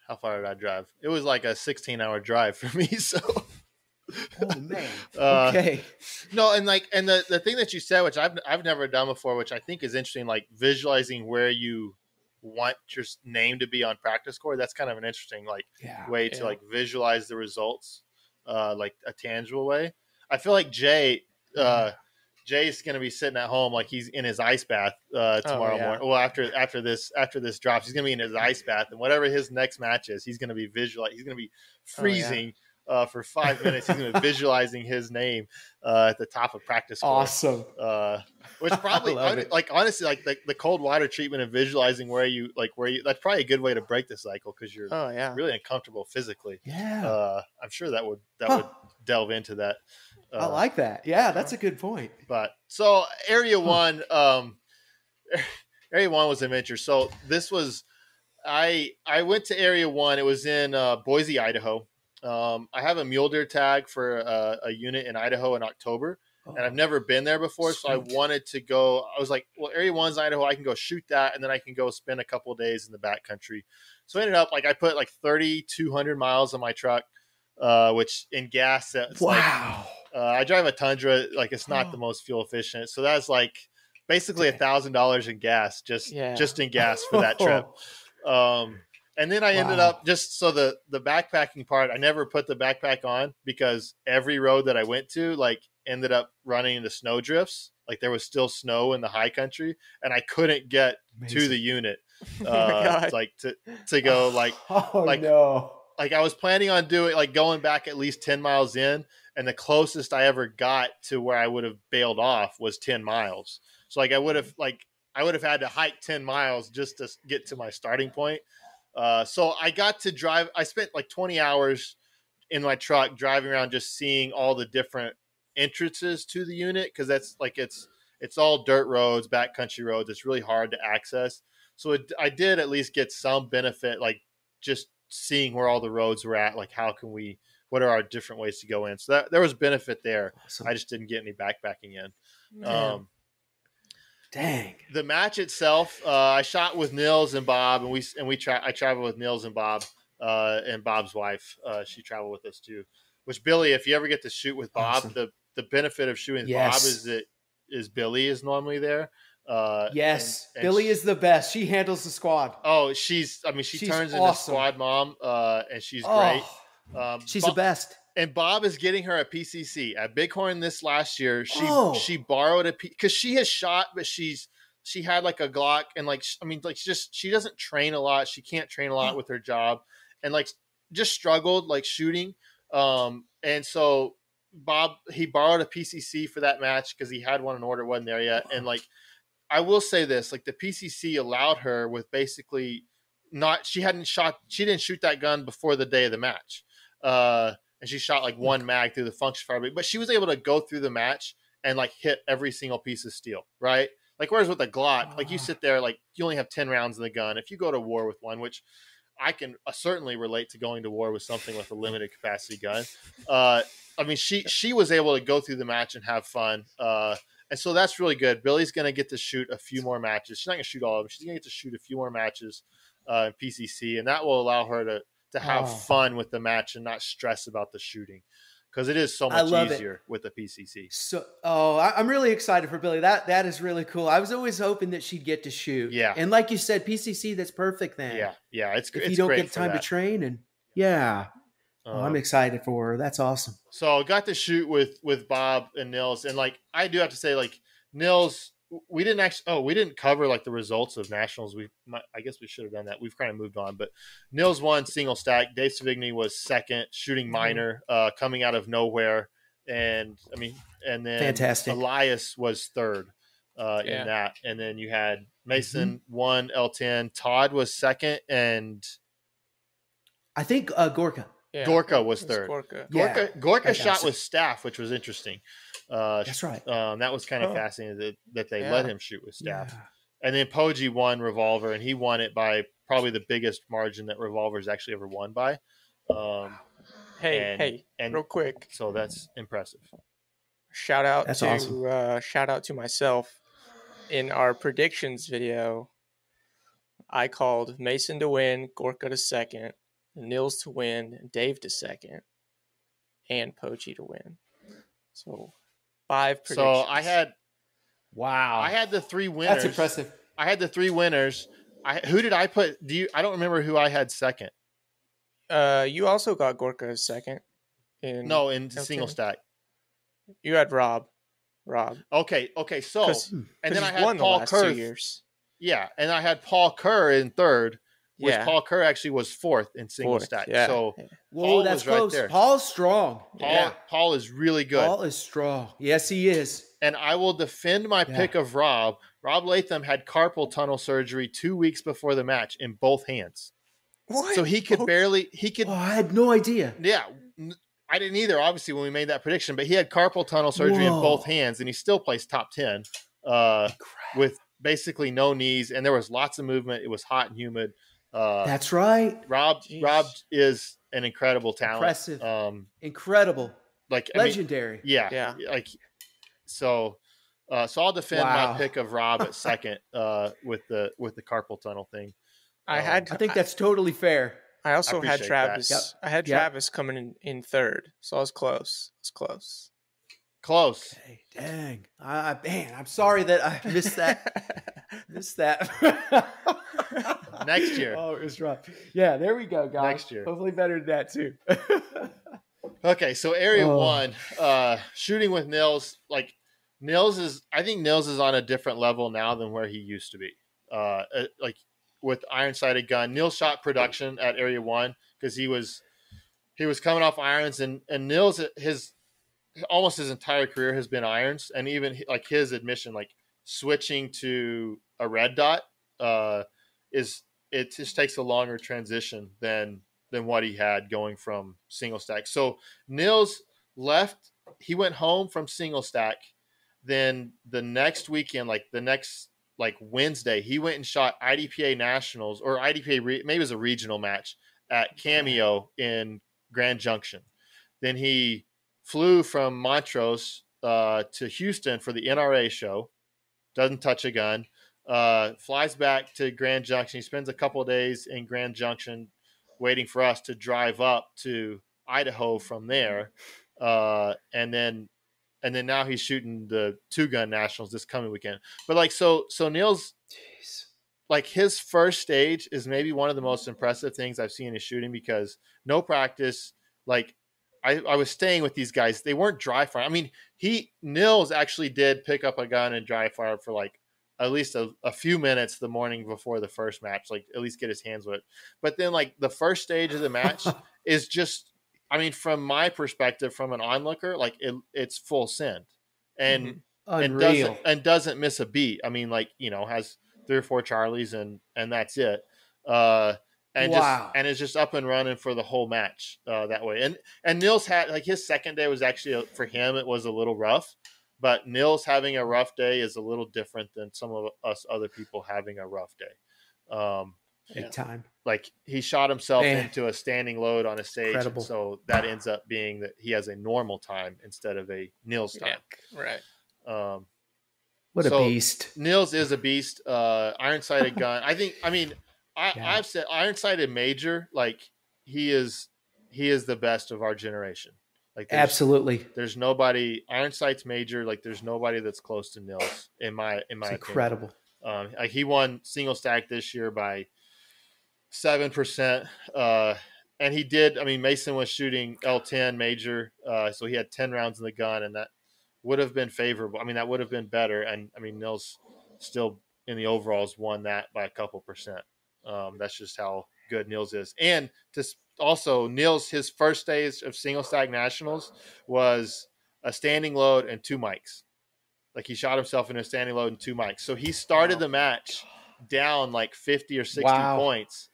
[SPEAKER 2] how far did I drive? It was like a 16-hour drive for me. So
[SPEAKER 4] oh man,
[SPEAKER 2] Uh,
[SPEAKER 4] okay,
[SPEAKER 2] no, and the thing that you said, which I've never done before, which I think is interesting, like visualizing where you want your name to be on practice score. That's kind of an interesting
[SPEAKER 4] yeah,
[SPEAKER 2] way to
[SPEAKER 3] Yeah.
[SPEAKER 2] like visualize the results, like a tangible way. I feel like Jay's going to be sitting at home like he's in his ice bath tomorrow
[SPEAKER 3] yeah.
[SPEAKER 2] morning. Well, after this drops, he's going to be in his ice bath, and whatever his next match is, he's going to be He's going to be freezing for 5 minutes. He's going to be visualizing his name at the top of practice score.
[SPEAKER 4] awesome.
[SPEAKER 2] Which probably,
[SPEAKER 4] I love it.
[SPEAKER 2] like honestly, like the cold water treatment and visualizing where you. That's probably a good way to break the cycle, because you're
[SPEAKER 3] Oh yeah.
[SPEAKER 2] really uncomfortable physically.
[SPEAKER 4] Yeah,
[SPEAKER 2] I'm sure that would
[SPEAKER 4] Huh.
[SPEAKER 2] delve into that.
[SPEAKER 4] I like that. Yeah, that's a good point.
[SPEAKER 2] But so Area 1, Area 1 was an adventure. So this was, I went to Area 1. It was in Boise, Idaho. I have a mule deer tag for a unit in Idaho in October, and I've never been there before. So I
[SPEAKER 4] Sweet.
[SPEAKER 2] wanted to go. I was like, well, Area 1's Idaho. I can go shoot that, and then I can go spend a couple of days in the backcountry. So I ended up I put 3,200 miles on my truck, which in gas, it's
[SPEAKER 4] Wow.
[SPEAKER 2] I drive a Tundra. It's not the most fuel efficient. So that's basically $1,000 in gas, just in gas for that trip. And then I ended up just, so the backpacking part, I never put the backpack on because every road that I went to ended up running into snow drifts. There was still snow in the high country, and I couldn't get to the unit
[SPEAKER 3] Oh my God.
[SPEAKER 2] to go
[SPEAKER 4] no.
[SPEAKER 2] I was planning on going back at least 10 miles in, and the closest I ever got to where I would have bailed off was 10 miles. So I would have had to hike 10 miles just to get to my starting point. So I got to drive. I spent 20 hours in my truck driving around, just seeing all the different entrances to the unit, because that's it's all dirt roads, backcountry roads. It's really hard to access. So I did at least get some benefit, just seeing where all the roads were at. What are our different ways to go in? So there was benefit there.
[SPEAKER 4] Awesome.
[SPEAKER 2] I just didn't get any backpacking in.
[SPEAKER 3] Man.
[SPEAKER 4] Dang.
[SPEAKER 2] The match itself, I shot with Nils and Bob, and I traveled with Nils and Bob, and Bob's wife. She traveled with us too. Which Billy, if you ever get to shoot with Bob,
[SPEAKER 4] Awesome.
[SPEAKER 2] the benefit of shooting with
[SPEAKER 4] Yes.
[SPEAKER 2] Bob is Billy is normally there.
[SPEAKER 4] Yes,
[SPEAKER 2] and
[SPEAKER 4] Billy is the best. She handles the squad.
[SPEAKER 2] Oh, she turns into
[SPEAKER 4] awesome.
[SPEAKER 2] squad mom, and she's great.
[SPEAKER 4] She's the best.
[SPEAKER 2] And Bob is getting her a PCC at Bighorn this last year. She borrowed because she has shot, but she had a Glock, and she doesn't train a lot. She can't train a lot with her job, and just struggled shooting. And so Bob, he borrowed a PCC for that match because he had one in order, wasn't there yet. And I will say this, the PCC allowed her with basically she didn't shoot that gun before the day of the match. And she shot one mag through the function fire, but she was able to go through the match and hit every single piece of steel, right? Whereas with a Glock, you sit there, you only have 10 rounds in the gun. If you go to war with one, which I can certainly relate to going to war with something with a limited capacity gun. She was able to go through the match and have fun. And so that's really good. Billy's going to get to shoot a few more matches. She's not going to shoot all of them. She's going to get to shoot a few more matches in PCC, and that will allow her to to have fun with the match and not stress about the shooting, because it is so much easier with the PCC.
[SPEAKER 4] So, I'm really excited for Billy. That is really cool. I was always hoping that she'd get to shoot.
[SPEAKER 2] Yeah.
[SPEAKER 4] And like you said, PCC, that's perfect then.
[SPEAKER 2] Yeah. It's
[SPEAKER 4] if you don't get time to train, and I'm excited for her. That's awesome.
[SPEAKER 2] So I got to shoot with Bob and Nils, and like I do have to say, like Nils, we didn't cover like the results of nationals. I guess we should have done that. We've kind of moved on, but Nils won single stack. Dave Savigny was second, shooting minor, coming out of nowhere, and then
[SPEAKER 4] fantastic.
[SPEAKER 2] Elias was third in that, and then you had Mason won L10. Todd was second, and
[SPEAKER 4] I think Gorka.
[SPEAKER 3] Yeah,
[SPEAKER 2] Gorka was third. Gorka shot with staff, which was interesting.
[SPEAKER 4] That's right.
[SPEAKER 2] That was kind of fascinating that they let him shoot with staff. Yeah. And then Poggi won Revolver, and he won it by probably the biggest margin that Revolver's actually ever won by.
[SPEAKER 3] Hey, real quick.
[SPEAKER 2] So that's impressive.
[SPEAKER 3] Shout out to myself. In our predictions video, I called Mason to win, Gorka to second, Nils to win, Dave to second, and Poggi to win. So 5 predictions.
[SPEAKER 2] So I had the 3 winners.
[SPEAKER 4] That's impressive.
[SPEAKER 2] I had the 3 winners. Who did I put? I don't remember who I had second.
[SPEAKER 3] You also got Gorka as second.
[SPEAKER 2] In single stack.
[SPEAKER 3] You had Rob.
[SPEAKER 2] Okay. So and then I had Paul
[SPEAKER 3] Kerr.
[SPEAKER 2] 2 years. Yeah, and I had Paul Kerr in third. Paul Kerr actually was fourth in single stack. Yeah. So
[SPEAKER 4] Paul that's close. Right there. Paul's strong.
[SPEAKER 2] Paul is really good.
[SPEAKER 4] Paul is strong. Yes, he is.
[SPEAKER 2] And I will defend my pick of Rob. Rob Latham had carpal tunnel surgery 2 weeks before the match in both hands.
[SPEAKER 3] What?
[SPEAKER 2] So he could barely.
[SPEAKER 4] Oh, I had no idea.
[SPEAKER 2] Yeah, I didn't either. Obviously, when we made that prediction, but he had carpal tunnel surgery in both hands, and he still placed top 10 with basically no knees, and there was lots of movement. It was hot and humid.
[SPEAKER 4] That's right.
[SPEAKER 2] Rob is an incredible talent.
[SPEAKER 4] Impressive. Incredible. Legendary.
[SPEAKER 2] So I'll defend my pick of Rob at second with the carpal tunnel thing.
[SPEAKER 4] I think that's totally fair.
[SPEAKER 3] I also had Travis. Yep. I had Travis coming in third, so I was close.
[SPEAKER 2] Close.
[SPEAKER 4] Hey, dang. I'm sorry that I missed that.
[SPEAKER 2] Next year.
[SPEAKER 4] Oh, it was rough. Yeah, there we go, guys.
[SPEAKER 2] Next year.
[SPEAKER 4] Hopefully better than that, too.
[SPEAKER 2] Okay, so Area 1, shooting with Nils. Like, I think Nils is on a different level now than where he used to be. With iron-sighted gun. Nils shot production at Area 1 because he was coming off irons, and Nils, almost his entire career has been irons, and even like his admission, like switching to a red dot it just takes a longer transition than what he had going from single stack. So Nils left, he went home from single stack. Then the next weekend, like Wednesday, he went and shot IDPA Nationals or IDPA, maybe it was a regional match at Cameo in Grand Junction. Then he flew from Montrose to Houston for the NRA show. Doesn't touch a gun. Flies back to Grand Junction. He spends a couple of days in Grand Junction waiting for us to drive up to Idaho from there. And then now he's shooting the 2-gun nationals this coming weekend. But so Nils, like his first stage is maybe one of the most impressive things I've seen in shooting because no practice. Like I was staying with these guys. They weren't dry fire. I mean, Nils actually did pick up a gun and dry fire for like at least a few minutes the morning before the first match, like at least get his hands wet. But then like the first stage of the match is just, I mean, from my perspective, from an onlooker, like it's full send and doesn't miss a beat. I mean, like, has 3 or 4 Charlies and that's it. And it's just up and running for the whole match that way. And Nils had like his second day was actually for him, it was a little rough, but Nils having a rough day is a little different than some of us other people having a rough day.
[SPEAKER 4] Big time.
[SPEAKER 2] Like he shot himself into a standing load on a stage. Incredible. So that ends up being that he has a normal time instead of a Nils time.
[SPEAKER 3] Yeah, right.
[SPEAKER 4] What a beast.
[SPEAKER 2] Nils is a beast. Iron-sighted gun. I've said iron-sighted major. Like he is the best of our generation. Like
[SPEAKER 4] Absolutely.
[SPEAKER 2] There's nobody. Iron Sight's major. Like there's nobody that's close to Nils in my opinion.
[SPEAKER 4] Incredible.
[SPEAKER 2] Like he won single stack this year by 7%. And he did. I mean, Mason was shooting L10 major, so he had 10 rounds in the gun, and that would have been favorable. I mean, that would have been better. And I mean, Nils still in the overalls won that by a couple percent. That's just how good Nils is. And also, Nils, his first days of single stack nationals was a standing load and 2 mics. Like he shot himself in a standing load and 2 mics. So he started the match down like 50 or 60 points.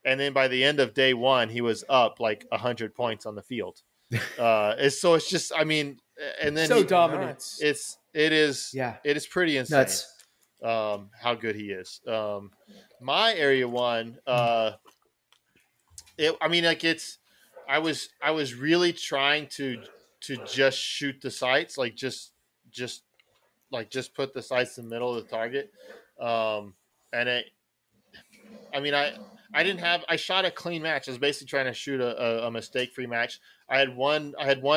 [SPEAKER 2] And then by the end of day 1, he was up like 100 points on the field. So it's just, I mean, and then
[SPEAKER 4] so dominant.
[SPEAKER 2] It is pretty insane.
[SPEAKER 4] Nuts.
[SPEAKER 2] How good he is. My area 1, I was really trying to just shoot the sights, like just put the sights in the middle of the target. I shot a clean match. I was basically trying to shoot a mistake-free match. I had one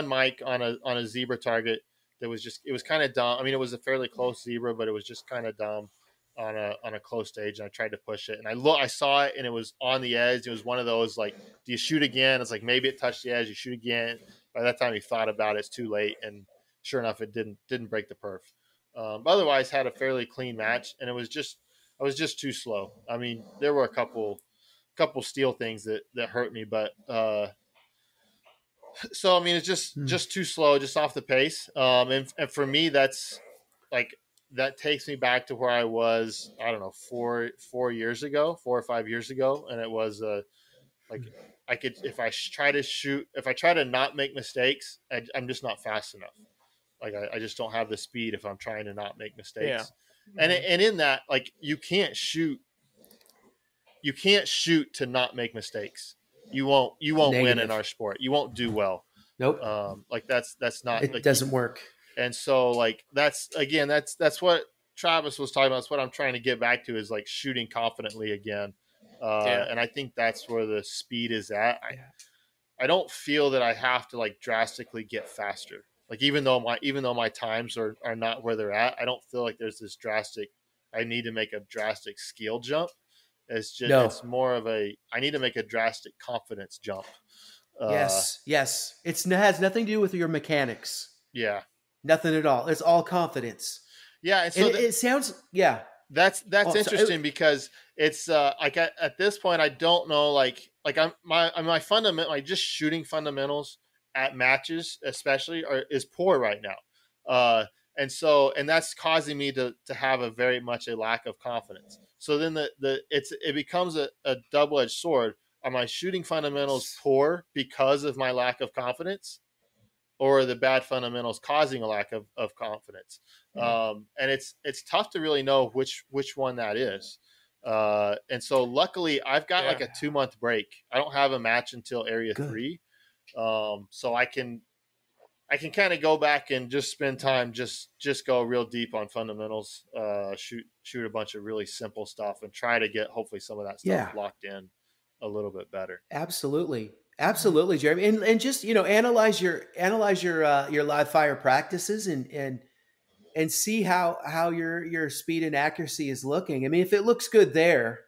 [SPEAKER 2] mic on a zebra target that was it was kind of dumb. I mean, it was a fairly close zebra, but it was just kind of dumb on a close stage, and I tried to push it, and I saw it, and it was on the edge. It was one of those, like, do you shoot again? It's like, maybe it touched the edge, you shoot again. By that time you thought about it, it's too late, and sure enough, it didn't break the perf. But otherwise, had a fairly clean match, and I was just too slow. I mean, there were a couple steel things that hurt me, but so I mean, it's just too slow, just off the pace. And for me, that's like, that takes me back to where I was, I don't know, 4 years ago, 4 or 5 years ago. And it was like, I could, if I try to not make mistakes, I'm just not fast enough. Like I just don't have the speed if I'm trying to not make mistakes. Yeah. And in that, like, you can't shoot to not make mistakes. You won't win in our sport. You won't do well.
[SPEAKER 4] Nope.
[SPEAKER 2] Like that's not,
[SPEAKER 4] it
[SPEAKER 2] like,
[SPEAKER 4] doesn't work.
[SPEAKER 2] And so, like, that's what Travis was talking about. That's what I'm trying to get back to, is like shooting confidently again. And I think that's where the speed is at. I don't feel that I have to like drastically get faster. Like, even though my times are not where they're at, I don't feel like there's this drastic, I need to make a drastic skill jump. It's just, it's more of I need to make a drastic confidence jump.
[SPEAKER 4] Yes. It has nothing to do with your mechanics.
[SPEAKER 2] Yeah.
[SPEAKER 4] Nothing at all. It's all confidence. Yeah.
[SPEAKER 2] And so
[SPEAKER 4] it sounds,
[SPEAKER 2] that's interesting, because it's like at this point, I don't know, like my fundamental, like just shooting fundamentals at matches especially is poor right now. And that's causing me to have a very much a lack of confidence. So then it becomes a double-edged sword. Are my shooting fundamentals poor because of my lack of confidence, or are the bad fundamentals causing a lack of confidence? And it's tough to really know which one that is. And so luckily I've got like a 2-month break. I don't have a match until area 3. So I can kind of go back and just spend time, just go real deep on fundamentals, shoot a bunch of really simple stuff, and try to get hopefully some of that stuff locked in a little bit better.
[SPEAKER 4] Absolutely, Jeremy, and just analyze your live fire practices and see how your speed and accuracy is looking. I mean, if it looks good there,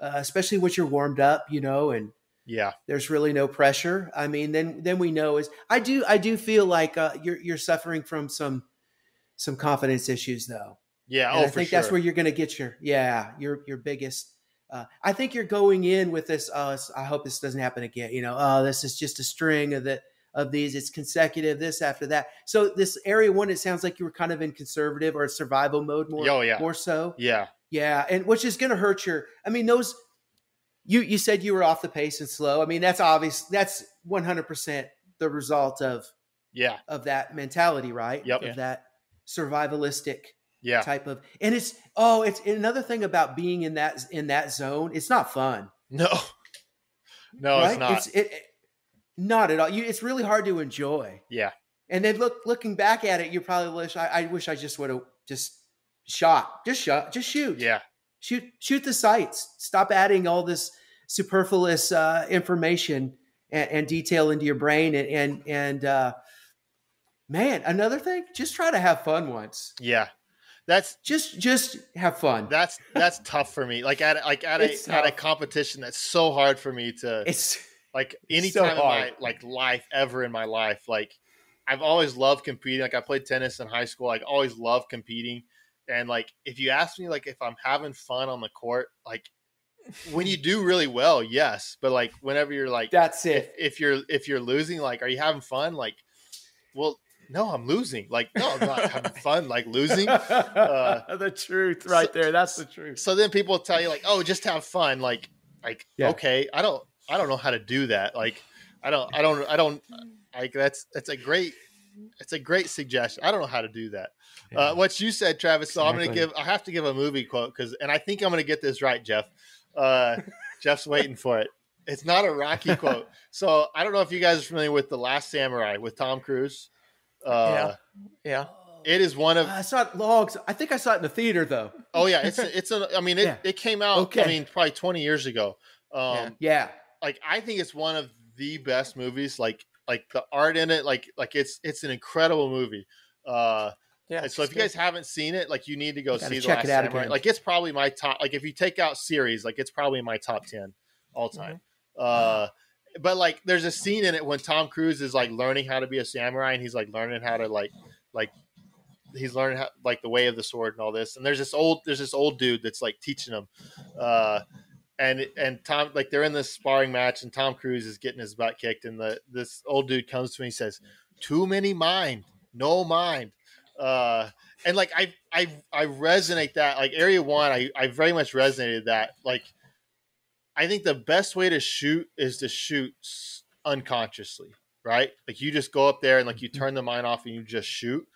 [SPEAKER 4] especially once you're warmed up, and there's really no pressure. I mean, then we know I do feel like you're suffering from some confidence issues though.
[SPEAKER 2] Yeah.
[SPEAKER 4] And I think that's where you're going to get your biggest. I think you're going in with this. I hope this doesn't happen again. This is just a string of these. It's consecutive, this after that. So this area 1, it sounds like you were kind of in conservative or survival mode more so.
[SPEAKER 2] Yeah.
[SPEAKER 4] Yeah. And which is going to hurt those, you said you were off the pace and slow. I mean, that's obvious. That's 100% the result of that mentality, right?
[SPEAKER 2] Yep.
[SPEAKER 4] Of that survivalistic type of, and it's another thing about being in that zone. It's not fun.
[SPEAKER 2] No, right? It's not.
[SPEAKER 4] Not at all. It's really hard to enjoy.
[SPEAKER 2] Yeah.
[SPEAKER 4] And then looking back at it, you probably wish I wish I just would have just shot. Just shoot.
[SPEAKER 2] Yeah.
[SPEAKER 4] Shoot the sights. Stop adding all this superfluous information and detail into your brain. And man, another thing, just try to have fun once.
[SPEAKER 2] Yeah. That's
[SPEAKER 4] just have fun.
[SPEAKER 2] That's tough for me. Like at a competition, that's so hard for me to.
[SPEAKER 4] It's
[SPEAKER 2] like any
[SPEAKER 4] so
[SPEAKER 2] time in
[SPEAKER 4] hard.
[SPEAKER 2] my life ever in my life. Like I've always loved competing. Like I played tennis in high school. Like always loved competing. And like if you ask me like if I'm having fun on the court, like when you do really well, yes. But like whenever you're like
[SPEAKER 4] that's it.
[SPEAKER 2] If you're losing, like are you having fun? Like, well. No, I'm losing. Like, no, I'm not having fun. Like losing.
[SPEAKER 4] The truth, right there. That's the truth.
[SPEAKER 2] So then people tell you, like, "Oh, just have fun." Like, okay, I don't know how to do that. Like, I don't. Like, that's a great suggestion. I don't know how to do that. Yeah. What you said, Travis. So exactly. I have to give a movie quote and I think I'm going to get this right, Jeff. Jeff's waiting for it. It's not a Rocky quote. So I don't know if you guys are familiar with The Last Samurai with Tom Cruise.
[SPEAKER 3] Yeah.
[SPEAKER 2] It is one of.
[SPEAKER 4] I saw it logs. I think I saw it in the theater though.
[SPEAKER 2] Oh yeah, it came out. Okay. I mean, probably 20 years ago.
[SPEAKER 4] Yeah.
[SPEAKER 2] Like I think it's one of the best movies. Like the art in it. Like it's an incredible movie. Yeah. So if you guys haven't seen it, like you need to go see The Last Samurai. Again. Like it's probably my top. Like if you take out series, like it's probably my top 10 all time. Mm-hmm. But like, there's a scene in it when Tom Cruise is like learning how to be a samurai, and he's like learning how to like he's learning how like the way of the sword and all this. And there's this old dude that's like teaching him, and Tom, like they're in this sparring match, and Tom Cruise is getting his butt kicked, and this old dude comes to me and says, "Too many mind, no mind." And like I resonate that, like Area 1, I very much resonated that. Like I think the best way to shoot is to shoot unconsciously, right? Like you just go up there and like you turn the mind off and you just shoot.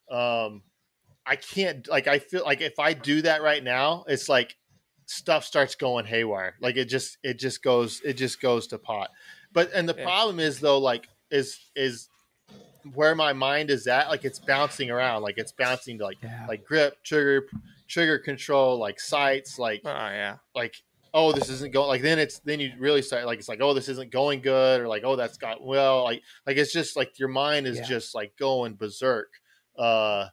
[SPEAKER 2] I can't, like, I feel like if I do that right now, it's like stuff starts going haywire. Like it just goes to pot. And the problem is though, like is where my mind is at, like it's bouncing around, like it's bouncing to like grip, trigger control, like sights, like, like, oh, this isn't going, like, then you really start, like, it's like, oh, this isn't going good, or like, oh, that's got, well, like it's just like your mind is just like going berserk. And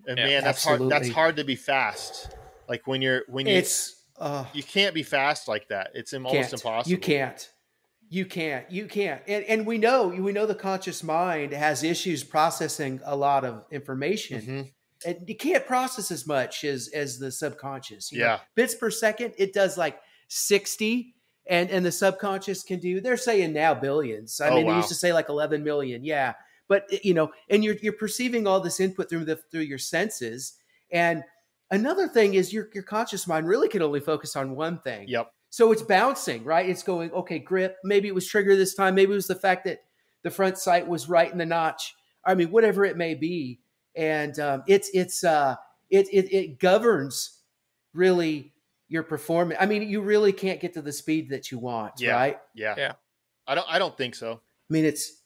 [SPEAKER 2] man, that's
[SPEAKER 4] absolutely
[SPEAKER 2] hard. That's hard to be fast. Like you can't be fast like that. It's almost impossible.
[SPEAKER 4] You can't. And we know the conscious mind has issues processing a lot of information. Mm-hmm. And you can't process as much as the subconscious. You know, bits per second, it does like 60, and the subconscious can do, they're saying now billions. I mean, they used to say like 11 million. Yeah. But and you're perceiving all this input through your senses. And another thing is your conscious mind really can only focus on one thing.
[SPEAKER 2] Yep.
[SPEAKER 4] So it's bouncing, right? It's going, okay, grip. Maybe it was trigger this time. Maybe it was the fact that the front sight was right in the notch. I mean, whatever it may be. And it governs really your performance. I mean, you really can't get to the speed that you want, right?
[SPEAKER 2] Yeah. I don't think so.
[SPEAKER 4] I mean, it's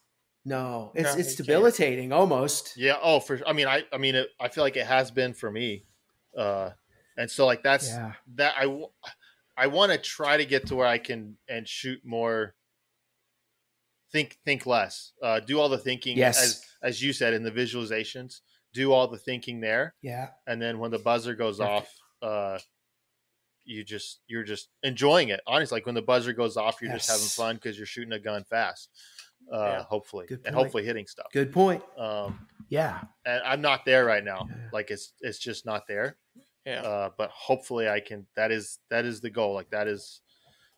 [SPEAKER 4] debilitating almost.
[SPEAKER 2] Yeah. Oh, I feel like it has been for me. And so like that I want to try to get to where I can and shoot more, think less, do all the thinking, as you said, in the visualizations, do all the thinking there.
[SPEAKER 4] Yeah.
[SPEAKER 2] And then when the buzzer goes off, you're just enjoying it. Honestly, like when the buzzer goes off, you're just having fun because you're shooting a gun fast, hopefully, and hopefully hitting stuff.
[SPEAKER 4] Good point.
[SPEAKER 2] And I'm not there right now. Yeah. Like it's just not there. Yeah. But hopefully I can, that is the goal. Like that is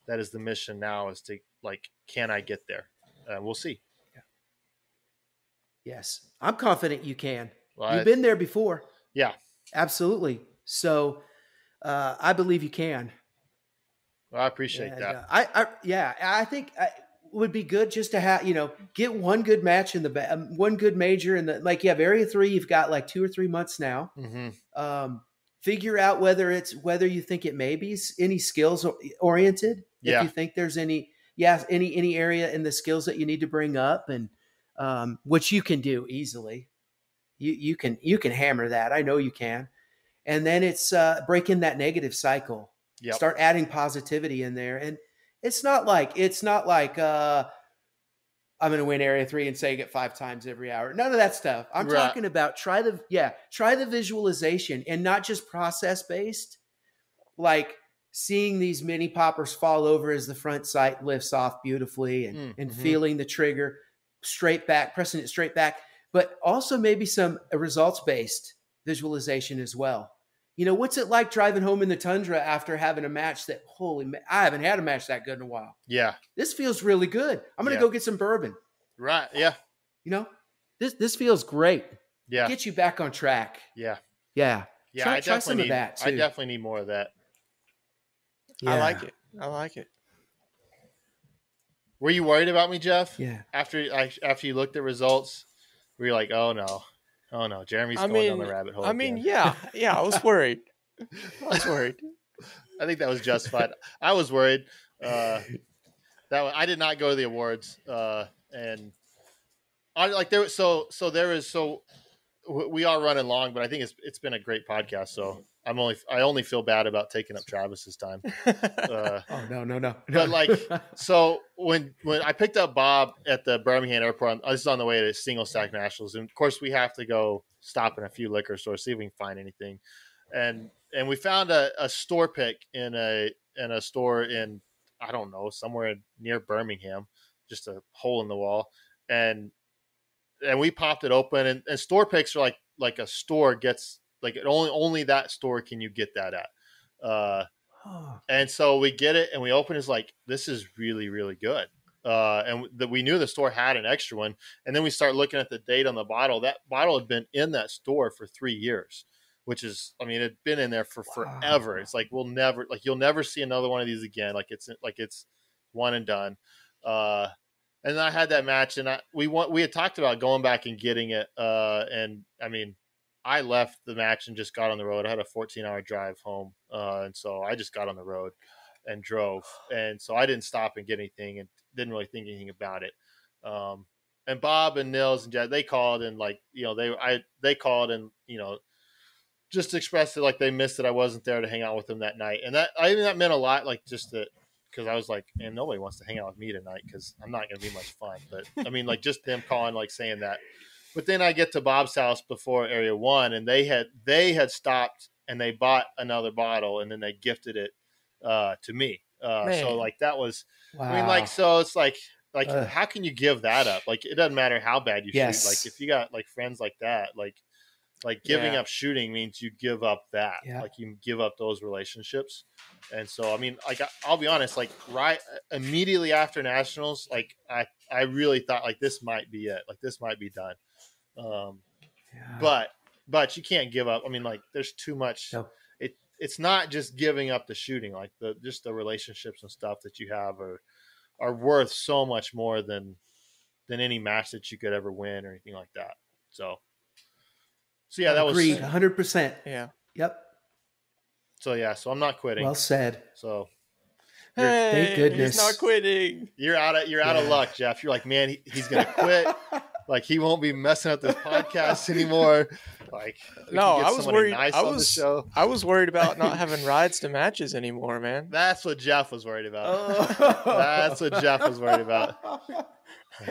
[SPEAKER 2] the mission now, is to, like, can I get there? We'll see.
[SPEAKER 4] Yeah. Yes. I'm confident you can.
[SPEAKER 2] Well,
[SPEAKER 4] you've been there before.
[SPEAKER 2] Yeah,
[SPEAKER 4] absolutely. So, I believe you can.
[SPEAKER 2] Well, I appreciate that.
[SPEAKER 4] I think it would be good just to have, get one good match in one good major in the, like you have Area 3, you've got like 2 or 3 months now. Mm-hmm. Figure out whether you think it may be any skills oriented. If you think there's any area in the skills that you need to bring up, and which you can do easily. You can hammer that. I know you can. And then it's breaking that negative cycle. Yep. Start adding positivity in there. It's not like I'm going to win area 3 and saying it 5 times every hour. None of that stuff. I'm talking about try the visualization and not just process based, like seeing these mini poppers fall over as the front sight lifts off beautifully and feeling the trigger straight back, pressing it straight back, but also maybe some results based visualization as well. You know, what's it like driving home in the tundra after having a match that, I haven't had a match that good in a while.
[SPEAKER 2] Yeah.
[SPEAKER 4] This feels really good. I'm going to go get some bourbon.
[SPEAKER 2] Right. Yeah.
[SPEAKER 4] You know, this feels great.
[SPEAKER 2] Yeah.
[SPEAKER 4] Get you back on track.
[SPEAKER 2] Yeah.
[SPEAKER 4] Yeah.
[SPEAKER 2] Yeah.
[SPEAKER 4] Try some of that too.
[SPEAKER 2] I definitely need more of that.
[SPEAKER 3] Yeah. I like it.
[SPEAKER 2] Were you worried about me, Jeff?
[SPEAKER 4] Yeah.
[SPEAKER 2] After you looked at results, were you like, oh no, Jeremy's going down the rabbit hole.
[SPEAKER 3] Yeah, I was worried.
[SPEAKER 2] I think that was justified. I was worried. I did not go to the awards, and I like there. So we are running long, but I think it's been a great podcast. So I only feel bad about taking up Travis's time.
[SPEAKER 4] Oh no.
[SPEAKER 2] But like, so when I picked up Bob at the Birmingham airport, I was on the way to Single Stack Nationals, and of course we have to go stop in a few liquor stores, see if we can find anything, and we found a store pick in a store in, I don't know, somewhere near Birmingham, just a hole in the wall, and we popped it open, and store picks are like a store gets. Like only that store can you get that at. And so we get it and we open it, it's like, this is really, really good. And we knew the store had an extra one. And then we start looking at the date on the bottle. That bottle had been in that store for 3 years, which is, I mean, it'd been in there for forever. It's like, you'll never see another one of these again. Like it's one and done. And then I had that match and we had talked about going back and getting it. And I mean, I left the match and just got on the road. I had a 14-hour drive home. And so I just got on the road and drove. And so I didn't stop and get anything and didn't really think anything about it. And Bob and Nils and Jed, they called and they called and, just expressed it like they missed that I wasn't there to hang out with them that night. And that meant a lot, like just that, because I was like, man, nobody wants to hang out with me tonight because I'm not going to be much fun. But I mean, like just them calling, like saying that. But then I get to Bob's house before Area 1, and they had stopped and they bought another bottle, and then they gifted it to me. So like that was, wow. I mean, like, so it's like how can you give that up? Like it doesn't matter how bad you shoot. Like if you got like friends like that, like giving up shooting means you give up that. Yeah. Like you give up those relationships. And so I mean, like I'll be honest, like right immediately after nationals, like I really thought like this might be it. Like this might be done. But you can't give up. I mean, like there's too much. No. It's not just giving up the shooting, like just the relationships and stuff that you have are worth so much more than any match that you could ever win or anything like that. So yeah, that
[SPEAKER 4] agreed,
[SPEAKER 2] was
[SPEAKER 4] 100%.
[SPEAKER 3] Yeah.
[SPEAKER 4] Yep.
[SPEAKER 2] So yeah, so I'm not quitting.
[SPEAKER 4] Well said.
[SPEAKER 2] So
[SPEAKER 4] thank goodness
[SPEAKER 3] he's not quitting.
[SPEAKER 2] You're out of luck, Jeff. You're like, man, he's gonna quit. Like he won't be messing up this podcast anymore. Like
[SPEAKER 3] no, I was worried. Nice I was worried about not having rides to matches anymore, man.
[SPEAKER 2] That's what Jeff was worried about. That's what Jeff was worried about.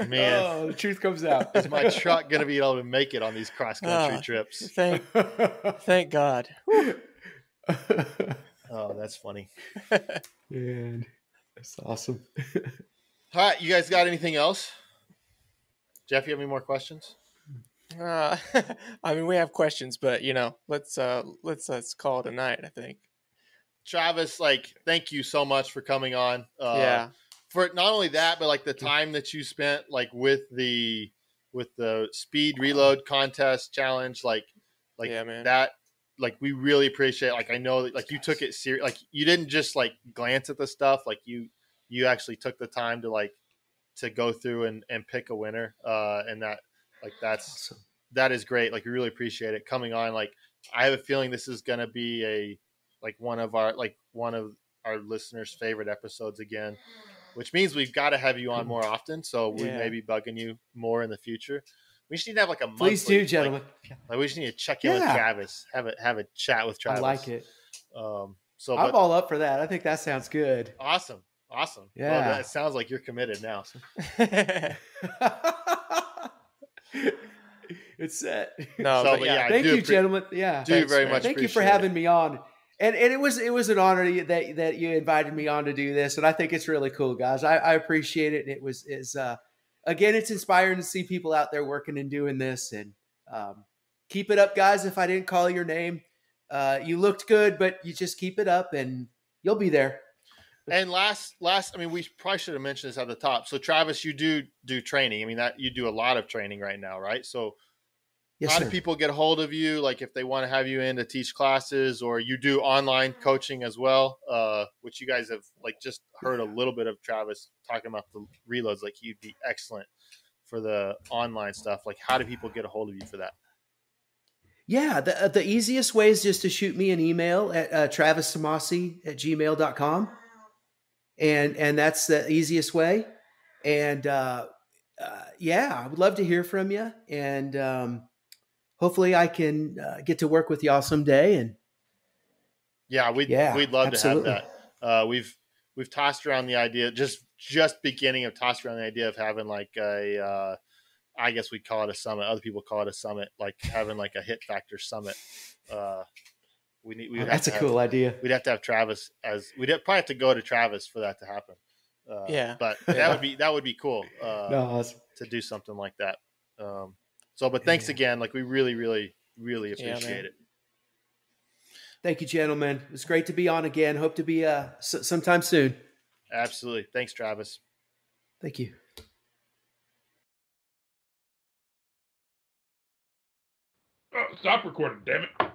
[SPEAKER 2] Man,
[SPEAKER 4] the truth comes out.
[SPEAKER 2] Is my truck gonna be able to make it on these cross country trips?
[SPEAKER 3] Thank God.
[SPEAKER 2] Oh, that's funny.
[SPEAKER 4] Man, that's awesome.
[SPEAKER 2] All right, you guys got anything else? Jeff, you have any more questions?
[SPEAKER 3] I mean, we have questions, but let's call it a night. I think. Travis,
[SPEAKER 2] like, thank you so much for coming on. For not only that, but like the time that you spent, like with the speed reload contest challenge, like yeah, man. That, like we really appreciate it. Like I know that, like you took it serious. Like you didn't just like glance at the stuff. Like you actually took the time to go through and pick a winner. And that, like, that's awesome. That is great. Like we really appreciate it coming on. Like I have a feeling this is going to be one of our listeners' favorite episodes again, which means we've got to have you on more often. So we may be bugging you more in the future. We just need to have like a monthly.
[SPEAKER 4] Please do, gentlemen.
[SPEAKER 2] Like we just need to check in with Travis, have a chat with Travis.
[SPEAKER 4] I like it.
[SPEAKER 2] So
[SPEAKER 4] I'm all up for that. I think that sounds good.
[SPEAKER 2] Awesome. Awesome.
[SPEAKER 4] Yeah.
[SPEAKER 2] Well, that sounds like you're committed now.
[SPEAKER 4] It's set.
[SPEAKER 3] No,
[SPEAKER 2] So,
[SPEAKER 3] but
[SPEAKER 2] but
[SPEAKER 3] yeah,
[SPEAKER 2] yeah, I
[SPEAKER 4] Thank
[SPEAKER 2] do
[SPEAKER 4] you, gentlemen. Yeah.
[SPEAKER 2] do
[SPEAKER 3] Thanks,
[SPEAKER 2] very
[SPEAKER 3] man.
[SPEAKER 2] much
[SPEAKER 4] Thank you for
[SPEAKER 2] appreciate
[SPEAKER 4] having me on. And it was an honor that you invited me on to do this. And I think it's really cool, guys. I appreciate it. And it was again, it's inspiring to see people out there working and doing this. And keep it up, guys. If I didn't call your name, you looked good, but you just keep it up and you'll be there.
[SPEAKER 2] And last, I mean, we probably should have mentioned this at the top. So, Travis, you do training. I mean, that you do a lot of training right now, right? So,
[SPEAKER 4] Yes,
[SPEAKER 2] how
[SPEAKER 4] sir.
[SPEAKER 2] do people get a hold of you? Like, if they want to have you in to teach classes, or you do online coaching as well, which you guys have like just heard a little bit of Travis talking about the reloads. Like, he'd be excellent for the online stuff. Like, how do people get a hold of you for that?
[SPEAKER 4] Yeah, the easiest way is just to shoot me an email at travistomasie@gmail.com. And that's the easiest way. And yeah, I would love to hear from you. And hopefully I can get to work with y'all someday. And
[SPEAKER 2] Yeah, we'd love
[SPEAKER 4] absolutely.
[SPEAKER 2] to have that. We've tossed around the idea, just beginning of tossed around the idea of having like a, I guess we'd call it a summit. Other people call it a summit, like having like a hit factor summit.
[SPEAKER 4] That's a cool idea.
[SPEAKER 2] We'd have to have Travis we'd probably have to go to Travis for that to happen.
[SPEAKER 3] Yeah.
[SPEAKER 2] But that would be cool
[SPEAKER 4] No,
[SPEAKER 2] to do something like that. But thanks again. Like, we really, really, really appreciate it.
[SPEAKER 4] thank you, gentlemen. It was great to be on again. Hope to be sometime soon.
[SPEAKER 2] Absolutely. Thanks, Travis.
[SPEAKER 4] Thank you.
[SPEAKER 5] Stop recording, damn it.